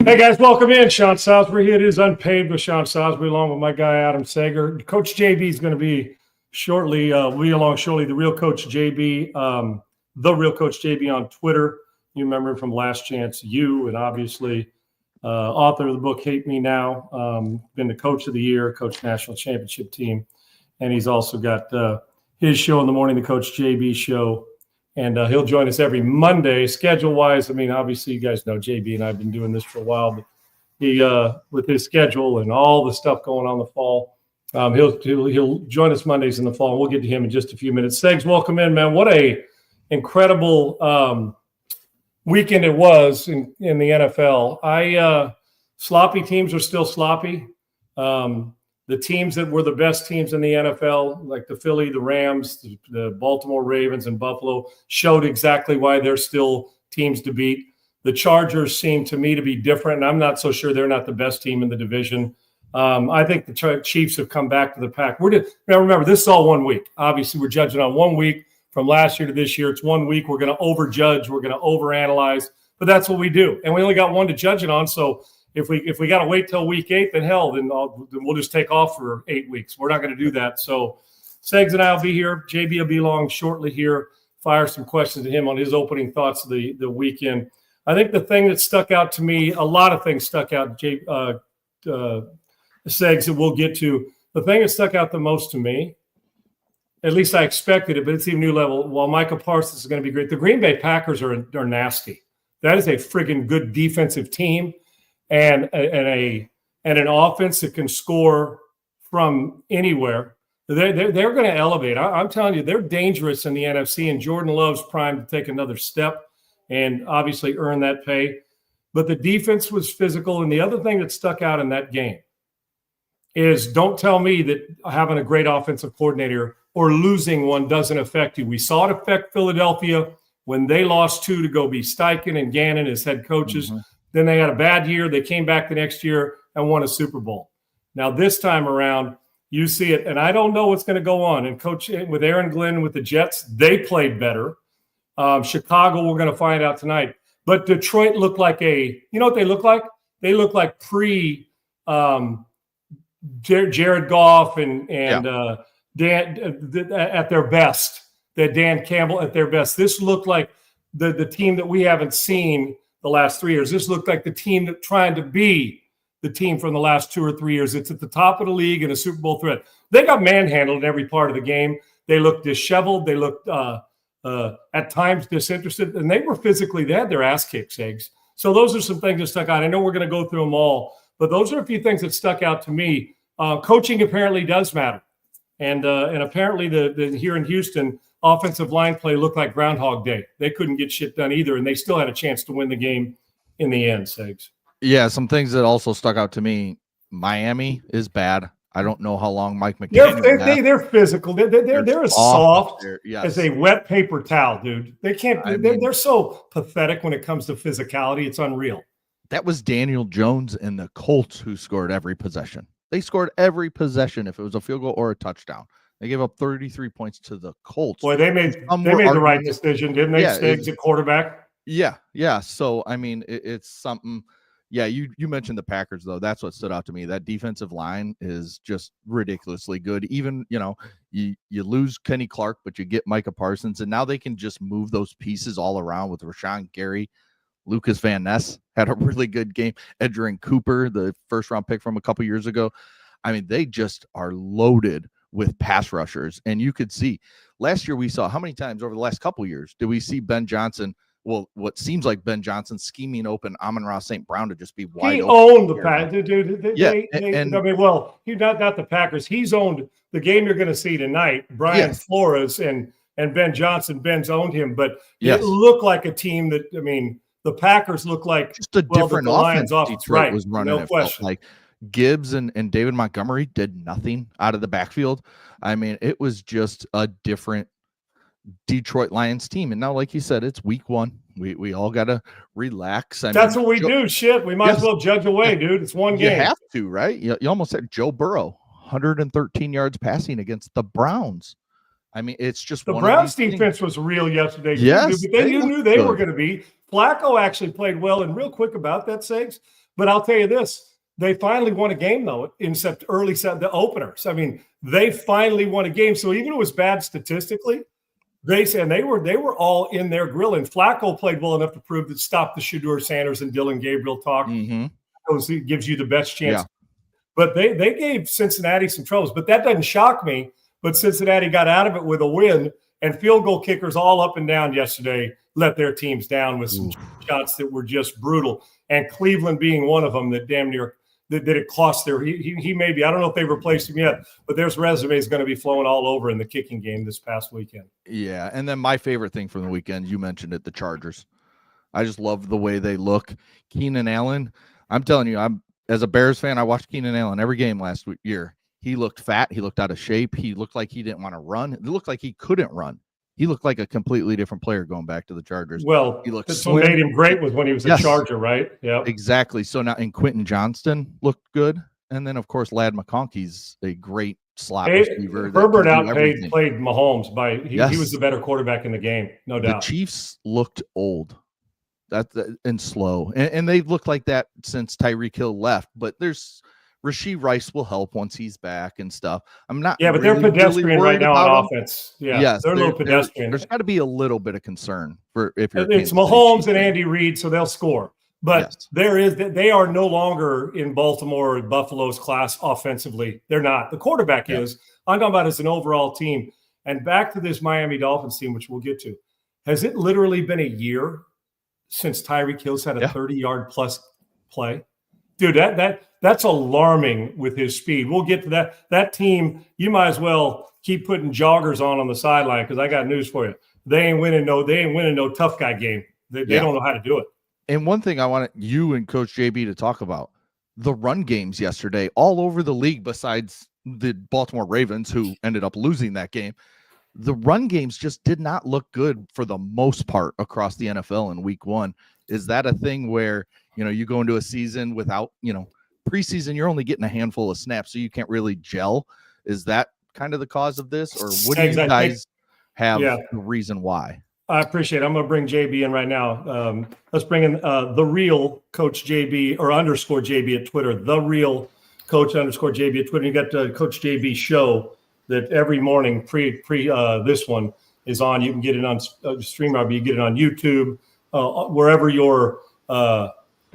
Hey guys, welcome in. Sean Salisbury here. It is Unpaid with Sean Salisbury, along with my guy Adam Sager. Coach JB is going to be shortly. Along shortly. The real Coach JB, the real Coach JB on Twitter. You remember him from Last Chance U, and obviously author of the book Hate Me Now. Been the Coach of the Year, Coach National Championship Team, and he's also got his show in the morning, the Coach JB Show. And he'll join us every Monday. Schedule-wise, I mean, obviously, you guys know JB and I have been doing this for a while, but he, with his schedule and all the stuff going on in the fall, he'll join us Mondays in the fall. And we'll get to him in just a few minutes. Segs, welcome in, man. What a incredible weekend it was in the NFL. Sloppy teams are still sloppy. The teams that were the best teams in the NFL, like the Philly, the Rams, the Baltimore Ravens, and Buffalo, showed exactly why they're still teams to beat. The Chargers seem to me to be different, and I'm not so sure they're not the best team in the division. I think the Chiefs have come back to the pack. Now, remember, this is all 1 week. Obviously, we're judging on 1 week from last year to this year. It's 1 week. We're going to overjudge. We're going to overanalyze. But that's what we do. And we only got one to judge it on, so if we got to wait till week 8, then hell, then we'll just take off for 8 weeks. We're not going to do that. So Segs and I will be here. JB will be along shortly here. Fire some questions to him on his opening thoughts of the weekend. I think the thing that stuck out to me, a lot of things stuck out, Segs, that we'll get to. The thing that stuck out the most to me, at least I expected it, but it's even new level. While Micah Parsons is going to be great, the Green Bay Packers are nasty. That is a friggin' good defensive team. And an offense that can score from anywhere, they're going to elevate. I'm telling you, they're dangerous in the NFC, and Jordan Love's primed to take another step and obviously earn that pay. But the defense was physical, and the other thing that stuck out in that game is don't tell me that having a great offensive coordinator or losing one doesn't affect you. We saw it affect Philadelphia when they lost 2 to go be Steichen and Gannon as head coaches. Mm-hmm. Then they had a bad year. They came back the next year and won a Super Bowl. Now, this time around, you see it, and I don't know what's going to go on. And Coach, with Aaron Glenn with the Jets, they played better. Chicago, we're going to find out tonight. But Detroit looked like you know what they look like? They look like Jared Goff and Dan at their best, that Dan Campbell at their best. This looked like the team that we haven't seen the last 3 years. This looked like the team that trying to be the team from the last 2 or 3 years. It's at the top of the league and a Super Bowl threat. They got manhandled in every part of the game. They looked disheveled. They looked at times disinterested, and they had their ass kicked, Eggs. So those are some things that stuck out. I know we're going to go through them all, but those are a few things that stuck out to me. Coaching apparently does matter. And apparently the here in Houston, offensive line play looked like Groundhog Day. They couldn't get shit done either, and they still had a chance to win the game in the end, Segs. Yeah, some things that also stuck out to me. Miami is bad. I don't know how long Mike McDaniel. They're physical. They're as soft as a wet paper towel, dude. They can't. They're so pathetic when it comes to physicality. It's unreal. That was Daniel Jones and the Colts who scored every possession. They scored every possession if it was a field goal or a touchdown. They gave up 33 points to the Colts. Boy, they made the right decision, didn't they? Stiggs at quarterback. Yeah. So I mean, it's something. Yeah, you mentioned the Packers though. That's what stood out to me. That defensive line is just ridiculously good. Even you lose Kenny Clark, but you get Micah Parsons, and now they can just move those pieces all around with Rashawn Gary. Lucas Van Ness had a really good game. Edgerrin Cooper, the first-round pick from a couple years ago. I mean, they just are loaded with pass rushers. And you could see last year we saw how many times over the last couple years did we see Ben Johnson, what seems like Ben Johnson scheming open Amon-Ra St. Brown to just be wide open. He owned the Packers. He's not the Packers. He's owned the game you're going to see tonight. Brian Flores and Ben Johnson. Ben's owned him, but it looked like a team that, the Packers look like just a different offense. Detroit was running. No question. Like Gibbs and David Montgomery did nothing out of the backfield. I mean, it was just a different Detroit Lions team. And now, like you said, it's week 1. We all got to relax. That's what we do. Shit, we might as well judge away, dude. It's one game. You have to, right? You almost said Joe Burrow, 113 yards passing against the Browns. I mean, it's just the Browns defense was real yesterday. Yes, you knew they were going to be. Flacco actually played well. And real quick about that, Segs, But I'll tell you this: they finally won a game though in the openers. I mean, they finally won a game. So even if it was bad statistically, they said they were all in their grill. And Flacco played well enough to prove that stop the Shedeur Sanders and Dylan Gabriel talk. It gives you the best chance. Yeah. But they gave Cincinnati some troubles. But that doesn't shock me. But Cincinnati got out of it with a win, and field goal kickers all up and down yesterday let their teams down with some shots that were just brutal. And Cleveland being one of them that damn near that it cost their he maybe, I don't know if they've replaced him yet, but their resume is going to be flowing all over in the kicking game this past weekend. Yeah, and then my favorite thing from the weekend, you mentioned it, the Chargers. I just love the way they look. Keenan Allen, I'm telling you, as a Bears fan, I watched Keenan Allen every game last year. He looked fat. He looked out of shape. He looked like he didn't want to run. It looked like he couldn't run. He looked like a completely different player going back to the Chargers. Well, he looked that's what made him great was when he was a Charger, right? Yeah, exactly. So now, and Quentin Johnston looked good. And then, of course, Ladd McConkey's a great slot receiver. Herbert played Mahomes he was the better quarterback in the game, no doubt. The Chiefs looked old and slow. And they've looked like that since Tyreek Hill left. But Rashee Rice will help once he's back and stuff. I'm not. Yeah, but they're pedestrian right now on offense. Yeah, yes, they're a little pedestrian. There's got to be a little bit of concern for if you're. It's Mahomes and Andy Reid, so they'll score. But they are no longer in Baltimore or Buffalo's class offensively. They're not. The quarterback is. I'm talking about as an overall team. And back to this Miami Dolphins team, which we'll get to. Has it literally been a year since Tyreek Hill's had a 30-yard plus play? Dude, that's alarming with his speed. We'll get to that. That team, you might as well keep putting joggers on the sideline because I got news for you. They ain't winning no tough guy game. They don't know how to do it. And one thing I wanted you and Coach JB to talk about, the run games yesterday all over the league besides the Baltimore Ravens, who ended up losing that game. The run games just did not look good for the most part across the NFL in week one. Is that a thing where, you go into a season without, preseason, you're only getting a handful of snaps, so you can't really gel? Is that kind of the cause of this? Or what do you guys have the reason why? I appreciate it. I'm going to bring JB in right now. Let's bring in the real Coach JB or _JB at Twitter. The real Coach _JB at Twitter. You got the Coach JB show that every morning pre this one is on. You can get it on StreamYard, you get it on YouTube,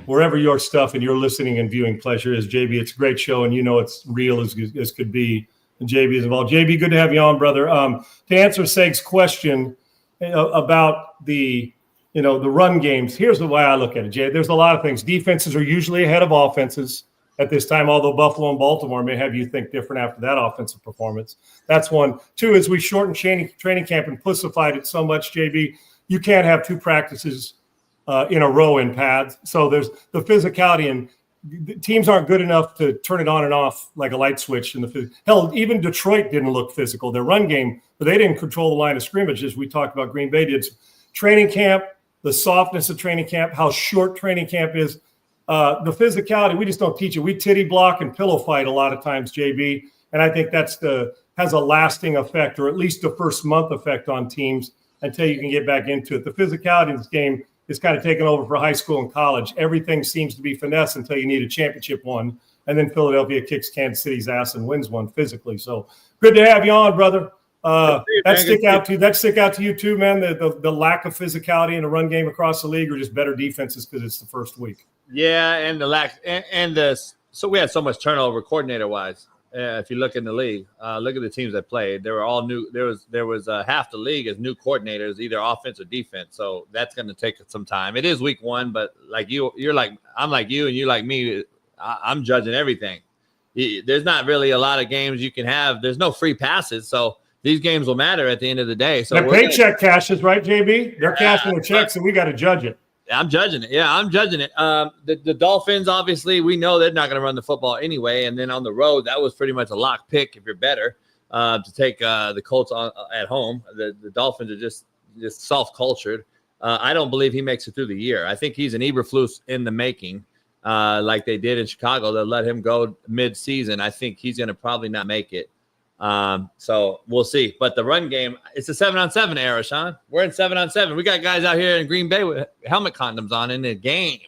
wherever your stuff and your listening and viewing pleasure is. JB, it's a great show, and it's real as could be. And JB is involved. JB, good to have you on, brother. To answer Seg's question about the run games, here's the way I look at it, Jay. There's a lot of things. Defenses are usually ahead of offenses at this time, although Buffalo and Baltimore may have you think different after that offensive performance. That's one. Two is we shortened training camp and pussified it so much, JB. You can't have two practices in a row in pads. So there's the physicality, and teams aren't good enough to turn it on and off like a light switch. Hell, even Detroit didn't look physical. Their run game, but they didn't control the line of scrimmage, as we talked about Green Bay did. Training camp, the softness of training camp, how short training camp is, the physicality, we just don't teach it. We titty block and pillow fight a lot of times, JB, and I think has a lasting effect, or at least a first month effect on teams until you can get back into it. The physicality of this game is kind of taken over for high school and college. Everything seems to be finesse until you need a championship one, and then Philadelphia kicks Kansas City's ass and wins one physically. So good to have you on, brother. That stick out to you too, man. The lack of physicality in a run game across the league, or just better defenses because it's the first week. Yeah, and the lack so we had so much turnover coordinator wise. If you look in the league, look at the teams that played. They were all new. There was half the league as new coordinators, either offense or defense. So that's going to take some time. It is week one, but like I'm like you, and you like me. I'm judging everything. There's not really a lot of games you can have. There's no free passes, so these games will matter at the end of the day. So the paycheck cashes, right, JB? They're cashing their checks, and we got to judge it. I'm judging it. Yeah, I'm judging it. The Dolphins, obviously, we know they're not going to run the football anyway. And then on the road, that was pretty much a lock pick if you're better to take the Colts at home. The Dolphins are just self-cultured. I don't believe he makes it through the year. I think he's an Eberflus in the making, like they did in Chicago. They'll let him go mid-season. I think he's going to probably not make it. So we'll see. But the run game, it's a 7-on-7 era, Sean. We're in 7-on-7. We got guys out here in Green Bay with helmet condoms on in the game.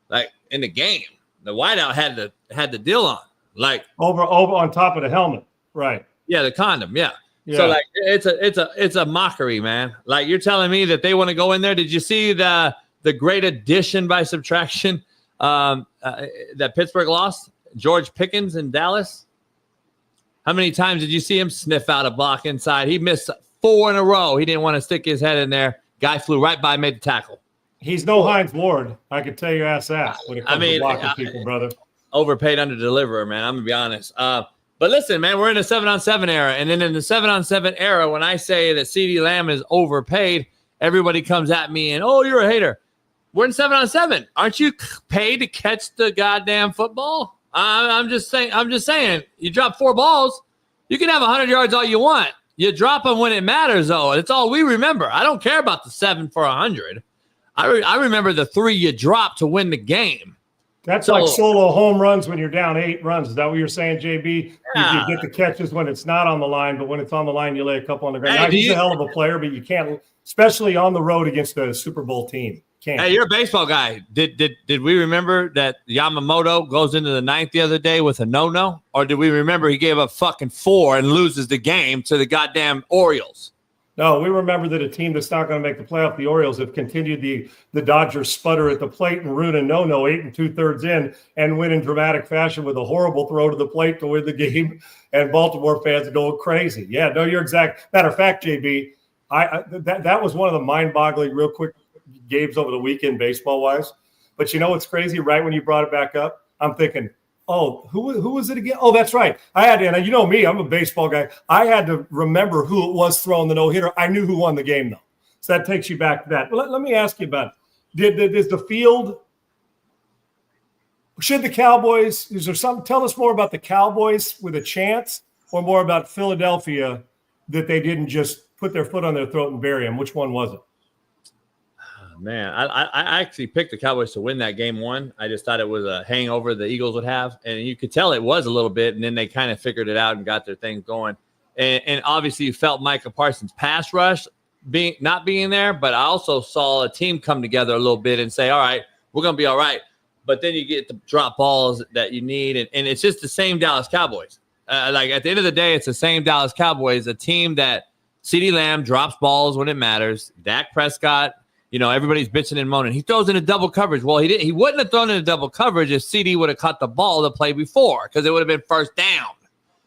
Like, in the game. The wideout had the deal on, like over on top of the helmet, right? Yeah, the condom. Yeah. Yeah. So like it's a mockery, man. Like you're telling me that they want to go in there. Did you see the great addition by subtraction that Pittsburgh lost? George Pickens in Dallas. How many times did you see him sniff out a block inside? He missed 4 in a row. He didn't want to stick his head in there. Guy flew right by, made the tackle. He's no Heinz Ward. I can tell you ass when it comes to blocking people, brother. Overpaid under deliverer, man. I'm gonna be honest. But listen, man, we're in a 7-on-7 era, and then in the 7-on-7 era, when I say that CeeDee Lamb is overpaid, everybody comes at me and you're a hater. We're in 7-on-7. Aren't you paid to catch the goddamn football? I'm just saying. You drop 4 balls, you can have 100 yards all you want. You drop them when it matters, though. It's all we remember. I don't care about the 7 for 100. I remember the 3 you dropped to win the game. That's like solo home runs when you're down 8 runs. Is that what you're saying, JB? Yeah. You get the catches when it's not on the line, but when it's on the line, you lay a couple on the ground. Hey, now, he's a hell of a player, but you can't, especially on the road against a Super Bowl team. Can't. Hey, you're a baseball guy. Did we remember that Yamamoto goes into the 9th the other day with a no-no? Or did we remember he gave up fucking 4 and loses the game to the goddamn Orioles? No, we remember that a team that's not going to make the playoff, the Orioles, have continued the Dodgers sputter at the plate and ruin a no-no 8 2/3 in and win in dramatic fashion with a horrible throw to the plate to win the game. And Baltimore fans are going crazy. Yeah, no, you're exact. Matter of fact, JB, that was one of the mind-boggling, real quick games over the weekend, baseball-wise. But you know what's crazy? Right when you brought it back up, I'm thinking, oh, who was it again? Oh, that's right. I had to, and you know me, I'm a baseball guy. I had to remember who it was throwing the no-hitter. I knew who won the game, though. So that takes you back to that. But let me ask you about it. Is the field – should the Cowboys – is there something – tell us more about the Cowboys with a chance or more about Philadelphia that they didn't just put their foot on their throat and bury them? Which one was it? Man, I actually picked the Cowboys to win that game 1. I just thought it was a hangover the Eagles would have. And you could tell it was a little bit. And then they kind of figured it out and got their thing going. And obviously you felt Micah Parsons' pass rush not being there. But I also saw a team come together a little bit and say, all right, we're going to be all right. But then you get the drop balls that you need. And it's just the same Dallas Cowboys. Like at the end of the day, it's the same Dallas Cowboys, a team that CeeDee Lamb drops balls when it matters. Dak Prescott, everybody's bitching and moaning. He throws into double coverage. Well, he wouldn't have thrown into double coverage if CD would have caught the ball the play before because it would have been first down.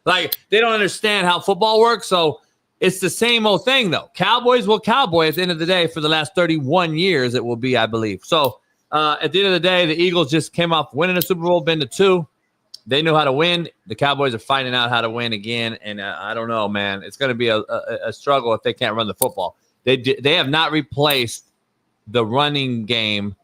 Like, they don't understand how football works, so it's the same old thing, though. Cowboys will Cowboy at the end of the day for the last 31 years it will be, I believe. So, at the end of the day, the Eagles just came off winning a Super Bowl, been to 2. They knew how to win. The Cowboys are finding out how to win again, and I don't know, man. It's going to be a struggle if they can't run the football. They have not replaced the running game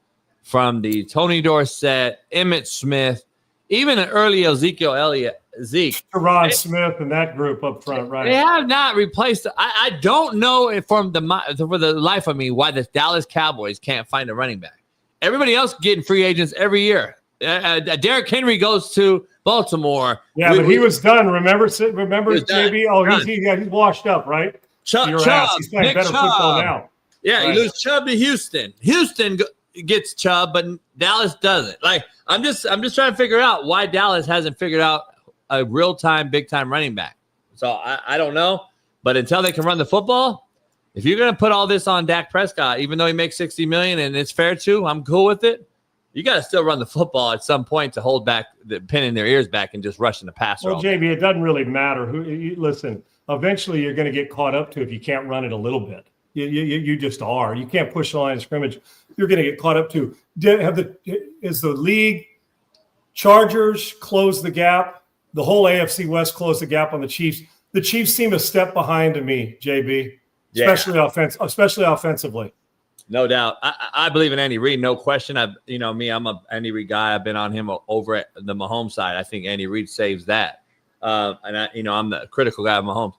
from the Tony Dorsett, Emmitt Smith, even an early Ezekiel Elliott, Teron Smith and that group up front, right? They have not replaced. I don't know if for the life of me why the Dallas Cowboys can't find a running back. Everybody else getting free agents every year. Derrick Henry goes to Baltimore. Yeah, but he was done. Remember JB? Oh, done. He's washed up, right? Chubb, he's playing better football now. Yeah, right. You lose Chubb to Houston. Houston gets Chubb, but Dallas doesn't. Like, I'm just trying to figure out why Dallas hasn't figured out a real-time, big-time running back. So I don't know. But until they can run the football, if you're going to put all this on Dak Prescott, even though he makes $60 million and it's fair to, I'm cool with it. You got to still run the football at some point to hold back, pinning their ears back and just rushing the passer. Well, JB, it doesn't really matter. Listen, eventually you're going to get caught up to if you can't run it a little bit. You just are. You can't push the line of scrimmage. You're going to get caught up to. Is the league Chargers close the gap? The whole AFC West closed the gap on the Chiefs. The Chiefs seem a step behind to me, JB, especially offensively. No doubt. I believe in Andy Reid, no question. I'm an Andy Reid guy. I've been on him over at the Mahomes side. I think Andy Reid saves that. And I'm the critical guy of Mahomes.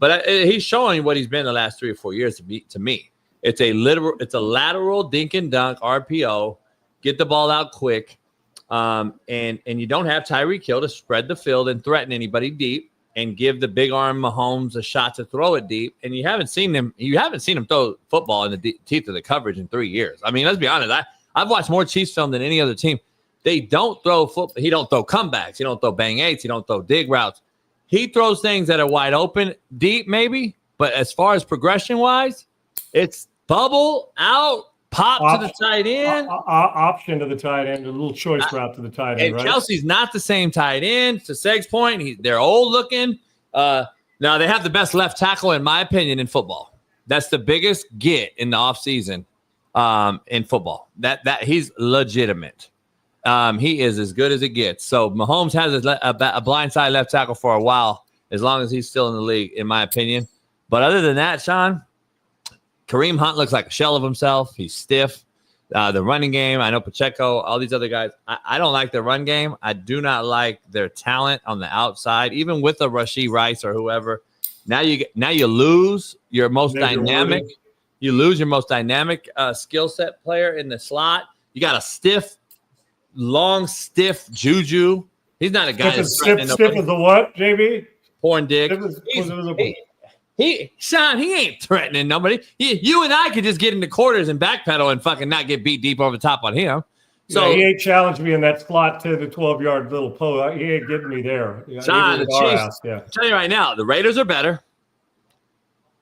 But he's showing what he's been the last 3 or 4 years to me. It's a lateral dink and dunk RPO. Get the ball out quick, and you don't have Tyreek Hill to spread the field and threaten anybody deep and give the big arm Mahomes a shot to throw it deep. And you haven't seen him throw football in the teeth of the coverage in 3 years. I mean, let's be honest. I've watched more Chiefs film than any other team. They don't throw football. He don't throw comebacks. He don't throw bang eights. He don't throw dig routes. He throws things that are wide open, deep maybe. But as far as progression-wise, it's bubble out, pop to the tight end. Option to the tight end, a little choice route to the tight end, and right? Kelsey's not the same tight end. To Seg's point, they're old-looking. Now, they have the best left tackle, in my opinion, in football. That's the biggest get in the offseason in football. That he's legitimate. He is as good as it gets. So Mahomes has a blindside left tackle for a while, as long as he's still in the league, in my opinion. But other than that, Sean, Kareem Hunt looks like a shell of himself. He's stiff. The running game, I know Pacheco, all these other guys. I don't like their run game. I do not like their talent on the outside, even with a Rashee Rice or whoever. Now you lose your most dynamic. You lose your most dynamic skill set player in the slot. You got a stiff Juju. He's not a guy that's stiff as the what, JB? Porn dick. Sean, he ain't threatening nobody. You and I could just get into quarters and backpedal and fucking not get beat deep over the top on him. So he ain't challenged me in that slot to the 12-yard little post. He ain't getting me there. Sean, the Chiefs, I'll tell you right now, the Raiders are better.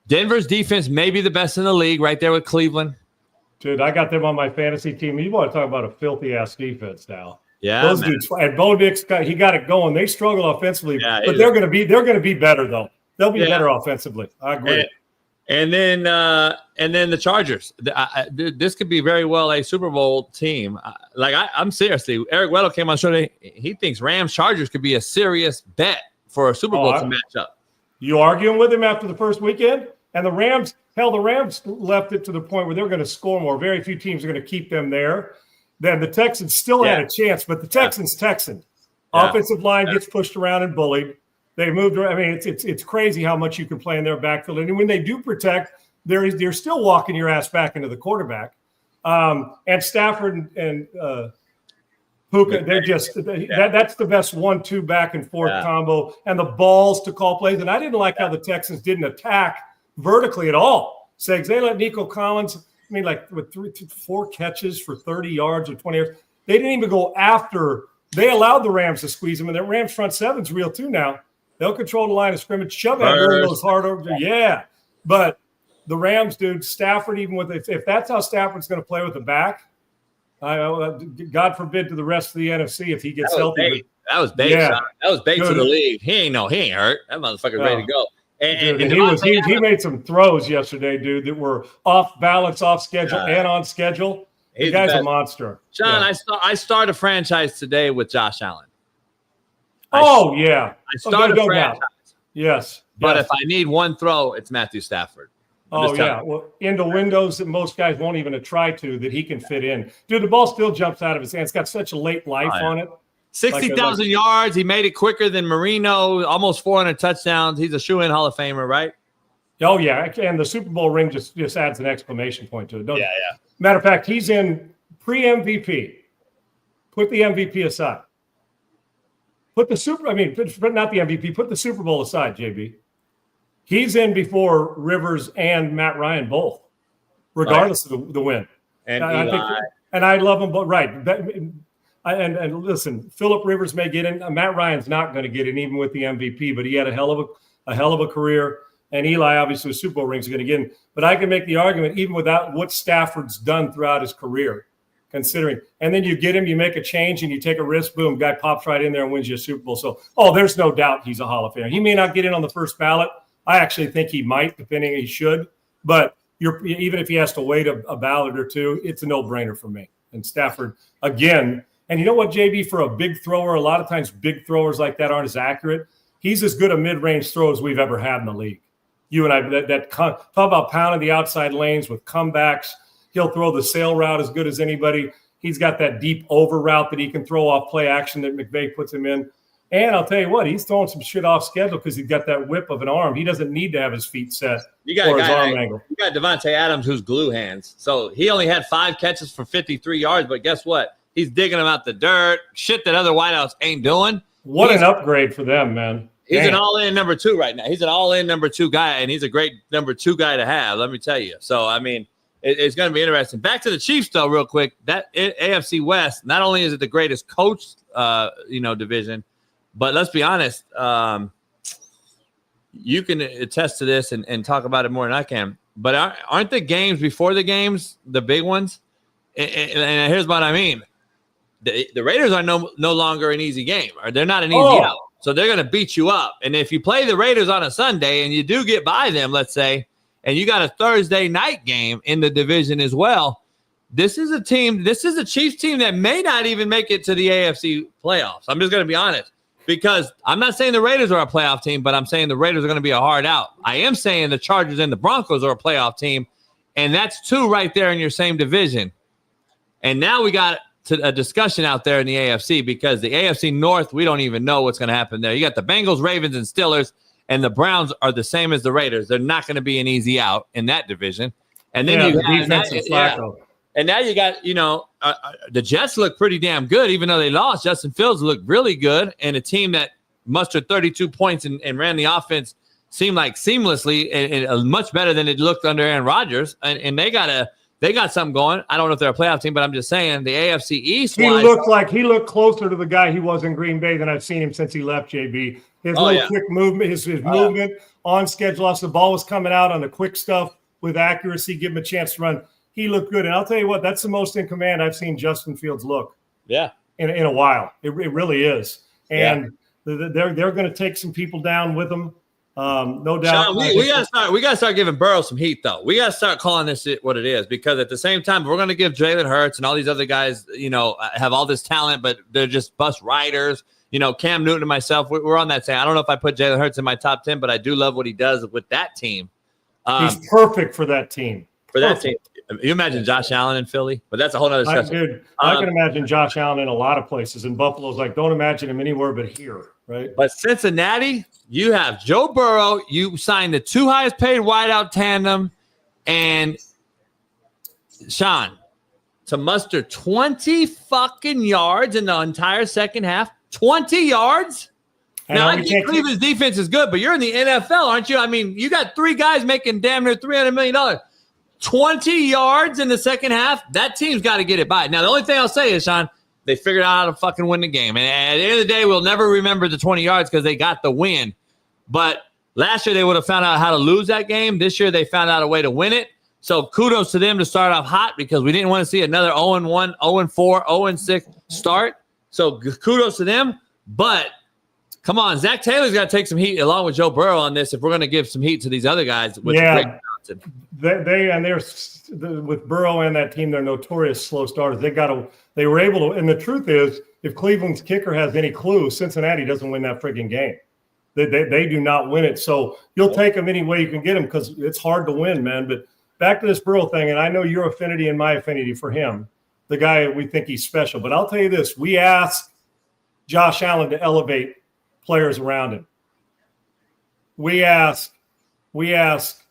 Denver's defense may be the best in the league, right there with Cleveland. Dude, I got them on my fantasy team. You want to talk about a filthy-ass defense now. Yeah, those dudes. And Bo Nix he got it going. They struggle offensively, but they're going to be better though. They'll be better offensively. I agree. And then the Chargers. This could be very well a Super Bowl team. I'm seriously. Eric Weddle came on show today. He thinks Rams Chargers could be a serious bet for a Super Bowl to match up. You arguing with him after the first weekend? And the Rams left it to the point where they're going to score more. Very few teams are going to keep them there. Then the Texans still had a chance, but the Texans. Offensive line gets pushed around and bullied. They moved around. I mean, it's crazy how much you can play in their backfield. And when they do protect, they're still walking your ass back into the quarterback. And Stafford and Puka, they're just that's the best 1-2 back and forth combo, and the balls to call plays. And I didn't like how the Texans didn't attack vertically at all. Segs, they let Nico Collins, with 4 catches for 30 yards or 20 yards. They didn't even go after. They allowed the Rams to squeeze them, and the Rams front seven's real too now. They'll control the line of scrimmage. Chubb had those hard over there. Yeah. But the Rams, dude, Stafford, even with if that's how Stafford's going to play with the back, God forbid to the rest of the NFC if he gets healthy. That was bait. Yeah. That was bait to the league. He ain't hurt. That motherfucker's ready to go. And he made some throws yesterday, dude, that were off balance, off schedule, and on schedule. The guy's a monster. John, I start a franchise today with Josh Allen. I start a franchise. Yes. But if I need one throw, it's Matthew Stafford. Well, into windows that most guys won't even try to that he can fit in. Dude, the ball still jumps out of his hand. It's got such a late life on it. 60,000 yards. He made it quicker than Marino, almost 400 touchdowns. He's a shoe-in Hall of Famer, right? Oh, yeah. And the Super Bowl ring just adds an exclamation point to it. Matter of fact, he's in pre-MVP. Put the MVP aside. Put not the MVP. Put the Super Bowl aside, JB. He's in before Rivers and Matt Ryan both, regardless of the win. And I love them both. Right. And listen, Phillip Rivers may get in. Matt Ryan's not going to get in, even with the MVP. But he had a hell of a career. And Eli, obviously, with Super Bowl rings, are going to get in. But I can make the argument, even without what Stafford's done throughout his career, considering. And then you get him, you make a change, and you take a risk. Boom, guy pops right in there and wins you a Super Bowl. So, there's no doubt he's a Hall of Famer. He may not get in on the first ballot. I actually think he might, depending he should. But even if he has to wait a ballot or two, it's a no-brainer for me. And Stafford, again, and you know what, JB, for a big thrower, a lot of times big throwers like that aren't as accurate. He's as good a mid-range throw as we've ever had in the league. You and I, talk about pounding the outside lanes with comebacks. He'll throw the sail route as good as anybody. He's got that deep over route that he can throw off play action that McVay puts him in. And I'll tell you what, he's throwing some shit off schedule because he's got that whip of an arm. He doesn't need to have his feet set or his arm angle. You got Devontae Adams, who's glue hands. So he only had 5 catches for 53 yards, but guess what? He's digging them out the dirt, shit that other wideouts ain't doing. What an upgrade for them, man. He's an all-in number 2 right now. He's an all-in number 2 guy, and he's a great number 2 guy to have, let me tell you. So, I mean, it's going to be interesting. Back to the Chiefs, though, real quick. That AFC West, not only is it the greatest coach, division, but let's be honest. You can attest to this and talk about it more than I can. But aren't the games before the games the big ones? And here's what I mean. The Raiders are no longer an easy game, or they're not an easy out. So they're going to beat you up. And if you play the Raiders on a Sunday and you do get by them, let's say, and you got a Thursday night game in the division as well, this is a Chiefs team that may not even make it to the AFC playoffs. I'm just going to be honest, because I'm not saying the Raiders are a playoff team, but I'm saying the Raiders are going to be a hard out. I am saying the Chargers and the Broncos are a playoff team, and that's two right there in your same division. And now we got a discussion out there in the AFC, because the AFC North, we don't even know what's going to happen there. You got the Bengals, Ravens, and Steelers, and the Browns are the same as the Raiders. They're not going to be an easy out in that division. And then and now you got, the Jets look pretty damn good, even though they lost. Justin Fields looked really good, and a team that mustered 32 points and ran the offense seemed like seamlessly and much better than it looked under Aaron Rodgers. And they got something going. I don't know if they're a playoff team, but I'm just saying the AFC East. He looked closer to the guy he was in Green Bay than I've seen him since he left, JB. His quick movement, his movement on schedule. Off the ball was coming out on the quick stuff with accuracy, give him a chance to run. He looked good. And I'll tell you what, that's the most in command I've seen Justin Fields look. Yeah. In a while. It really is. And they're going to take some people down with them. No doubt. Sean, we gotta start giving Burrow some heat, though. We gotta start calling this what it is, because at the same time, we're gonna give Jalen Hurts and all these other guys, have all this talent, but they're just bus riders. Cam Newton and myself, we're on that same. I don't know if I put Jalen Hurts in my top 10, but I do love what he does with that team. He's perfect for that team. That team. You imagine Josh Allen in Philly, but that's a whole other discussion. I can imagine Josh Allen in a lot of places. And Buffalo's like, don't imagine him anywhere but here, right? But Cincinnati, you have Joe Burrow. You signed the two highest paid wideout tandem, and Sean, to muster 20 fucking yards in the entire second half. 20 yards? Now, I think Cleveland's defense is good, but you're in the NFL, aren't you? I mean, you got three guys making damn near $300 million. 20 yards in the second half, that team's got to get it by. Now, the only thing I'll say is, Sean, they figured out how to fucking win the game. And at the end of the day, we'll never remember the 20 yards because they got the win. But last year, they would have found out how to lose that game. This year, they found out a way to win it. So kudos to them to start off hot, because we didn't want to see another 0-1, 0-4, 0-6 start. So kudos to them. But come on, Zach Taylor's got to take some heat along with Joe Burrow on this if we're going to give some heat to these other guys. With They're with Burrow and that team, they're notorious slow starters. They were able to, and the truth is, if Cleveland's kicker has any clue, Cincinnati doesn't win that freaking game. They do not win it. So you'll take them any way you can get them, because it's hard to win, man. But back to this Burrow thing, and I know your affinity and my affinity for him, the guy, we think he's special. But I'll tell you this, we asked Josh Allen to elevate players around him. We asked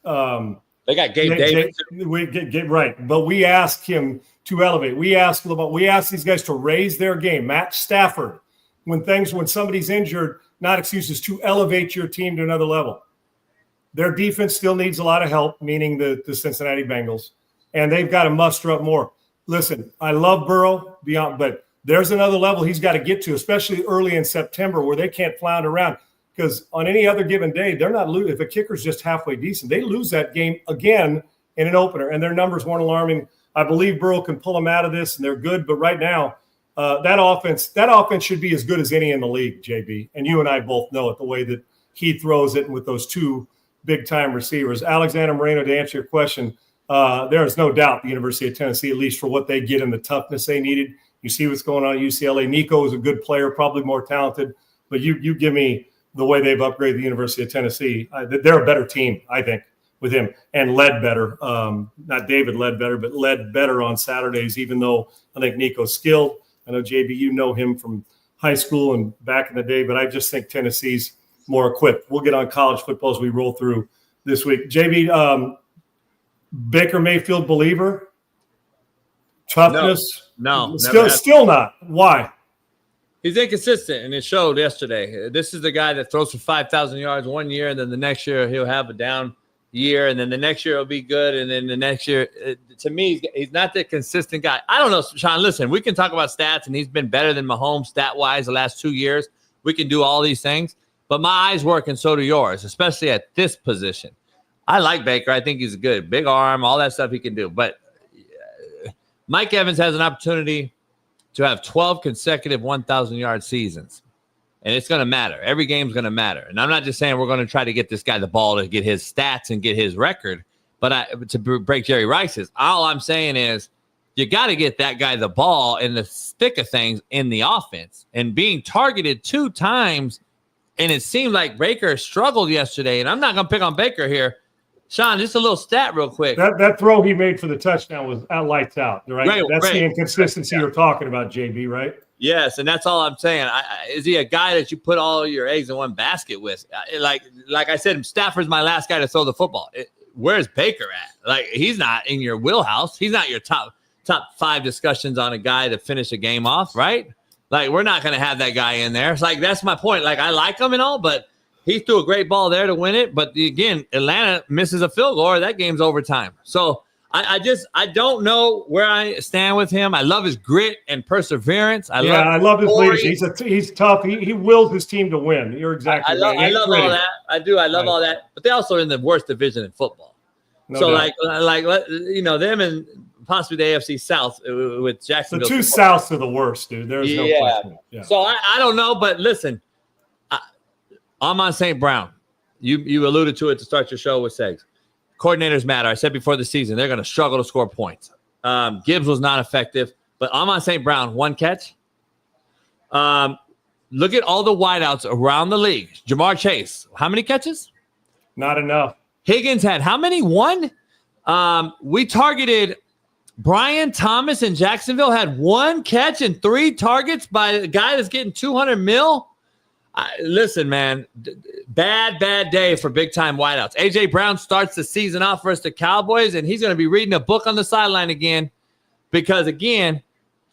they got Gabe Davis. Right, but we asked him to elevate. We asked these guys to raise their game. Matt Stafford, when somebody's injured, not excuses, to elevate your team to another level. Their defense still needs a lot of help, meaning the Cincinnati Bengals, and they've got to muster up more. Listen, I love Burrow but there's another level he's got to get to, especially early in September, where they can't flounder around. Because on any other given day, they're not losing. If a kicker's just halfway decent, they lose that game again in an opener, and their numbers weren't alarming. I believe Burrow can pull them out of this, and they're good. But right now, that offense should be as good as any in the league, JB. And you and I both know it, the way that he throws it, and with those two big-time receivers. Alexander Moreno, to answer your question, there is no doubt the University of Tennessee, at least for what they get and the toughness they needed. You see what's going on at UCLA. Nico is a good player, probably more talented. But you give me the way they've upgraded the University of Tennessee. They're a better team, I think, with him. And led better, not David led better, but led better on Saturdays, even though I think Nico's skilled. I know, JB, you know him from high school and back in the day, but I just think Tennessee's more equipped. We'll get on college football as we roll through this week. JB, Baker Mayfield believer? Toughness? No. Still not. Why? He's inconsistent, and it showed yesterday. This is the guy that throws for 5,000 yards one year, and then the next year he'll have a down. year, and then the next year it'll be good, and then the next year, to me, he's not the consistent guy. I don't know, Sean. Listen, we can talk about stats, and he's been better than Mahomes stat-wise the last 2 years. We can do all these things, but my eyes work, and so do yours, especially at this position. I like Baker. I think he's good. Big arm, all that stuff he can do. But Mike Evans has an opportunity to have 12 consecutive 1,000-yard seasons. And it's going to matter. Every game's going to matter. And I'm not just saying we're going to try to get this guy the ball to get his stats and get his record, but to break Jerry Rice's. All I'm saying is you got to get that guy the ball in the thick of things in the offense. And being targeted 2 times, and it seemed like Baker struggled yesterday. And I'm not going to pick on Baker here. Sean, just a little stat real quick. That throw he made for the touchdown was lights out, right? That's the inconsistency you're talking about, JB, right? Yes, and that's all I'm saying. Is he a guy that you put all your eggs in one basket with? Like I said, Stafford's my last guy to throw the football. Where's Baker at? Like, he's not in your wheelhouse. He's not your top 5 discussions on a guy to finish a game off, right? Like, we're not going to have that guy in there. It's like, that's my point. Like, I like him and all, but he threw a great ball there to win it. But again, Atlanta misses a field goal, or that game's overtime. So I don't know where I stand with him. I love his grit and perseverance. I love his leadership. He's tough. He wills his team to win. You're exactly right. I love all that. I do. I love all that. But they're also in the worst division in football. No so doubt. Them and possibly the AFC South with Jacksonville. The 2 Souths are the worst, dude. There's no question. Yeah. So I don't know, but listen, I'm on St. Brown. You alluded to it to start your show with Segs. Coordinators matter. I said before the season, they're going to struggle to score points. Gibbs was not effective, but Amon St. Brown, 1 catch. Look at all the wideouts around the league. Jamar Chase, how many catches? Not enough. Higgins had how many? 1? We targeted Brian Thomas in Jacksonville, had 1 catch and 3 targets by a guy that's getting $200 million. Listen, man, bad day for big-time wideouts. A.J. Brown starts the season off versus the Cowboys, and he's going to be reading a book on the sideline again because, again,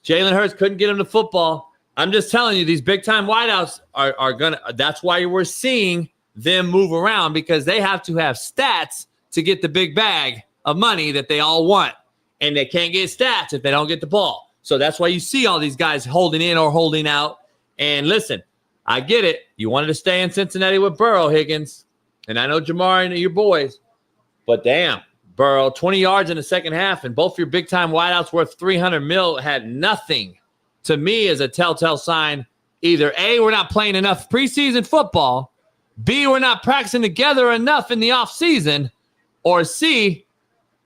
Jalen Hurts couldn't get him the football. I'm just telling you, these big-time wideouts are going to – that's why we're seeing them move around, because they have to have stats to get the big bag of money that they all want, and they can't get stats if they don't get the ball. So that's why you see all these guys holding in or holding out. And listen – I get it. You wanted to stay in Cincinnati with Burrow, Higgins. And I know Jamar and your boys. But damn, Burrow, 20 yards in the second half, and both your big-time wideouts worth $300 million had nothing. To me, is a telltale sign. Either A, we're not playing enough preseason football. B, we're not practicing together enough in the offseason. Or C,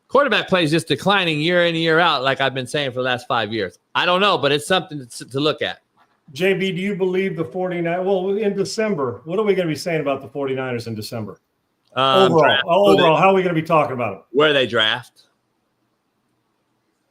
quarterback play is just declining year in and year out, like I've been saying for the last 5 years. I don't know, but it's something to look at. JB, do you believe the 49ers? Well, in December, what are we going to be saying about the 49ers in December? Overall, how are we going to be talking about them? Where they draft.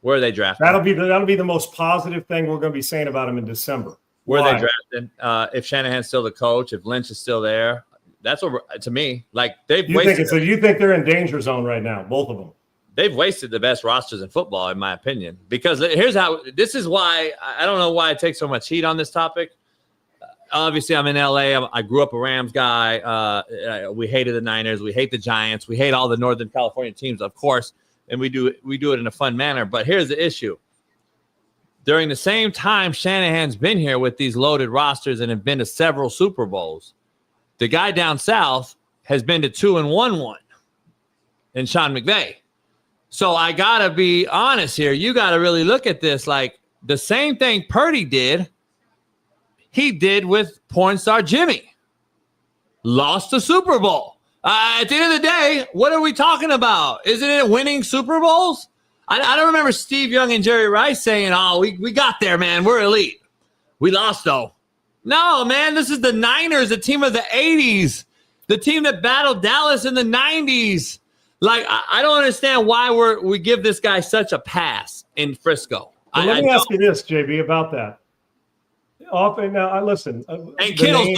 That'll be the most positive thing we're going to be saying about them in December. Where they drafted. If Shanahan's still the coach, if Lynch is still there, that's what, to me, like they've wasted. So you think they're in danger zone right now, both of them? They've wasted the best rosters in football, in my opinion, because this is why I don't know why I take so much heat on this topic. Obviously, I'm in LA. I grew up a Rams guy. We hated the Niners. We hate the Giants. We hate all the Northern California teams, of course, and we do it in a fun manner. But here's the issue. During the same time Shanahan's been here with these loaded rosters and have been to several Super Bowls, the guy down south has been to 2-1-1 in Sean McVay. So I got to be honest here. You got to really look at this like the same thing Purdy did, he did with porn star Jimmy. Lost the Super Bowl. At the end of the day, what are we talking about? Isn't it winning Super Bowls? I don't remember Steve Young and Jerry Rice saying, oh, we got there, man. We're elite. We lost, though. No, man, this is the Niners, the team of the 80s, the team that battled Dallas in the 90s. Like, I don't understand why we give this guy such a pass in Frisco. Let me ask you this, JB, about that. Listen. And Kittle's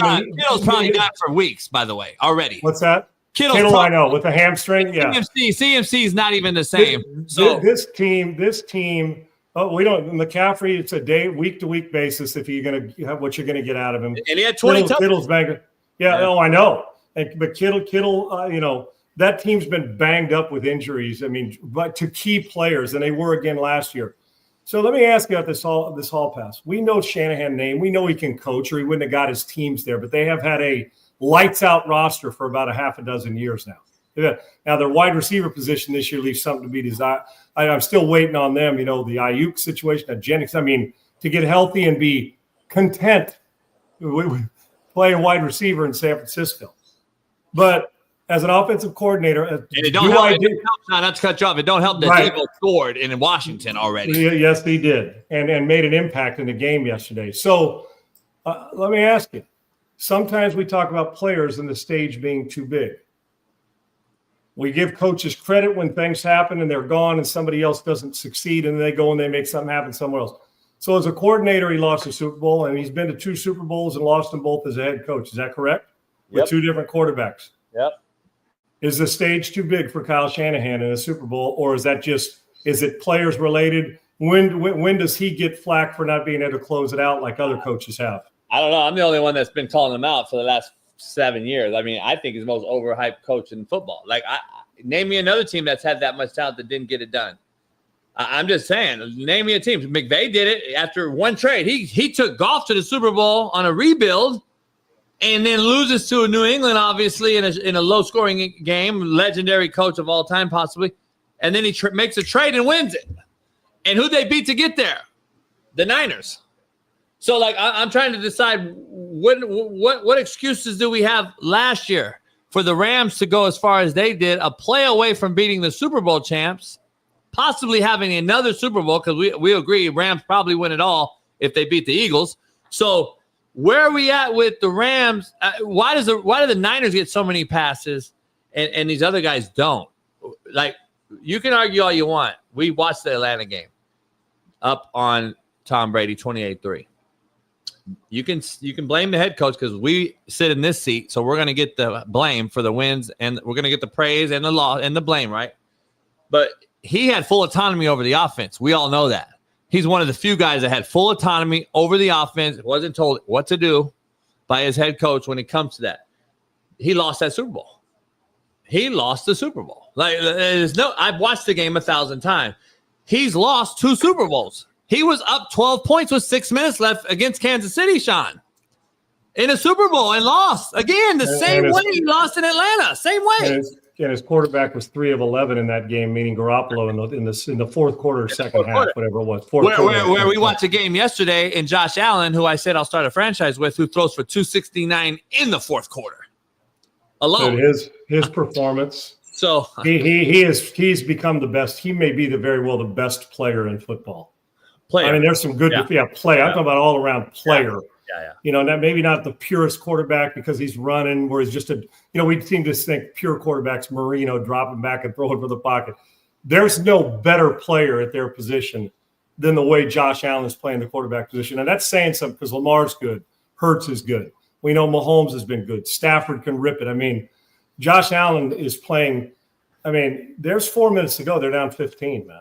probably got it for weeks, by the way, already. What's that? Kittle, I know, with the hamstring. Yeah. CMC is not even the same. This team. We don't. McCaffrey. It's a week-to-week basis. If you're going to have what you're going to get out of him, and he had 20 touchdowns. Kittle's banging. Yeah. Oh, I know. But Kittle. that team's been banged up with injuries. I mean, but to key players, and they were again last year. So let me ask you about this hall pass. We know Shanahan's name. We know he can coach, or he wouldn't have got his teams there. But they have had a lights-out roster for about a half a dozen years now. Yeah. Now, their wide receiver position this year leaves something to be desired. I'm still waiting on them, the Ayuk situation, Jennings. I mean, to get healthy and be content with playing wide receiver in San Francisco. But as an offensive coordinator, and it don't help. Not to cut you off. It don't help that Debo scored in Washington already. Yes, he did, and made an impact in the game yesterday. So let me ask you. Sometimes we talk about players and the stage being too big. We give coaches credit when things happen and they're gone and somebody else doesn't succeed and they go and they make something happen somewhere else. So as a coordinator, he lost the Super Bowl, and he's been to 2 Super Bowls and lost them both as a head coach. Is that correct? With 2 different quarterbacks. Yep. Is the stage too big for Kyle Shanahan in a Super Bowl, or is it players related? When does he get flack for not being able to close it out like other coaches have? I don't know. I'm the only one that's been calling him out for the last 7 years. I mean, I think he's the most overhyped coach in football. Like, name me another team that's had that much talent that didn't get it done. I'm just saying, name me a team. McVay did it after one trade. He took Goff to the Super Bowl on a rebuild and then loses to New England, obviously, in a low-scoring game, legendary coach of all time possibly, and then he makes a trade and wins it. And who they beat to get there? The Niners. So, like, I'm trying to decide what excuses do we have last year for the Rams to go as far as they did, a play away from beating the Super Bowl champs, possibly having another Super Bowl, because we agree Rams probably win it all if they beat the Eagles. So where are we at with the Rams? Why do the Niners get so many passes and these other guys don't? Like, you can argue all you want. We watched the Atlanta game up on Tom Brady 28-3. You can blame the head coach because we sit in this seat, so we're going to get the blame for the wins, and we're going to get the praise and the law and the blame, right? But he had full autonomy over the offense. We all know that. He's one of the few guys that had full autonomy over the offense, wasn't told what to do by his head coach when it comes to that. He lost that Super Bowl. He lost the Super Bowl. Like, I've watched the game 1,000 times. He's lost 2 Super Bowls. He was up 12 points with 6 minutes left against Kansas City, Sean, in a Super Bowl, and lost again the same way he lost in Atlanta. Same way. And his quarterback was 3 of 11 in that game, meaning Garoppolo in the fourth quarter, second half, whatever it was. Where we watched a game yesterday, and Josh Allen, who I said I'll start a franchise with, who throws for 269 in the fourth quarter alone. So his performance. So he's become the best. He may be the best player in football. I mean, there's some good play. I'm talking about all around player. Yeah. Maybe not the purest quarterback because he's running, where he's just we seem to think pure quarterbacks, Marino, dropping back and throwing for the pocket. There's no better player at their position than the way Josh Allen is playing the quarterback position. And that's saying something because Lamar's good. Hurts is good. We know Mahomes has been good. Stafford can rip it. I mean, Josh Allen is playing. I mean, there's 4 minutes to go. They're down 15, man.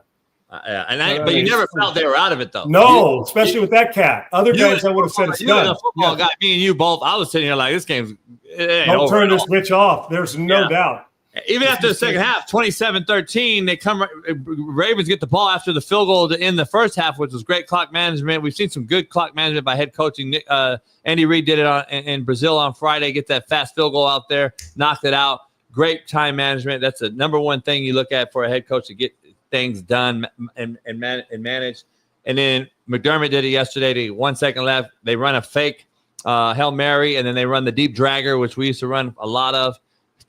But you never felt they were out of it, though. No, especially with that cat. Other guys, I would have said it's done. The football guy, me and you both. I was sitting here like, this game's. Don't turn this bitch off. There's no doubt. Even after the second half, 27-13, they come. Ravens get the ball after the field goal to end the first half, which was great clock management. We've seen some good clock management by head coaching. Andy Reid did it in Brazil on Friday. Get that fast field goal out there, knocked it out. Great time management. That's the number one thing you look at for a head coach to get things done and manage. And then McDermott did it yesterday. 1 second left. They run a fake Hail Mary, and then they run the deep dragger, which we used to run a lot of.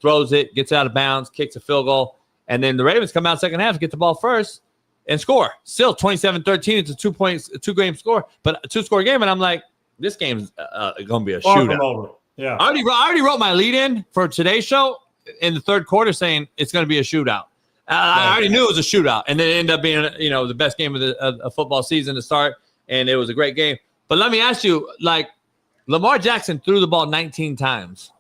Throws it, gets out of bounds, kicks a field goal. And then the Ravens come out second half, get the ball first, and score. Still 27-13. It's a 2-game score, but a 2-score game. And I'm like, this game's going to be a shootout. Yeah. I already wrote my lead in for today's show in the third quarter saying it's going to be a shootout. I already knew it was a shootout, and then it ended up being, the best game of the football season to start, and it was a great game. But let me ask you, like, Lamar Jackson threw the ball 19 times.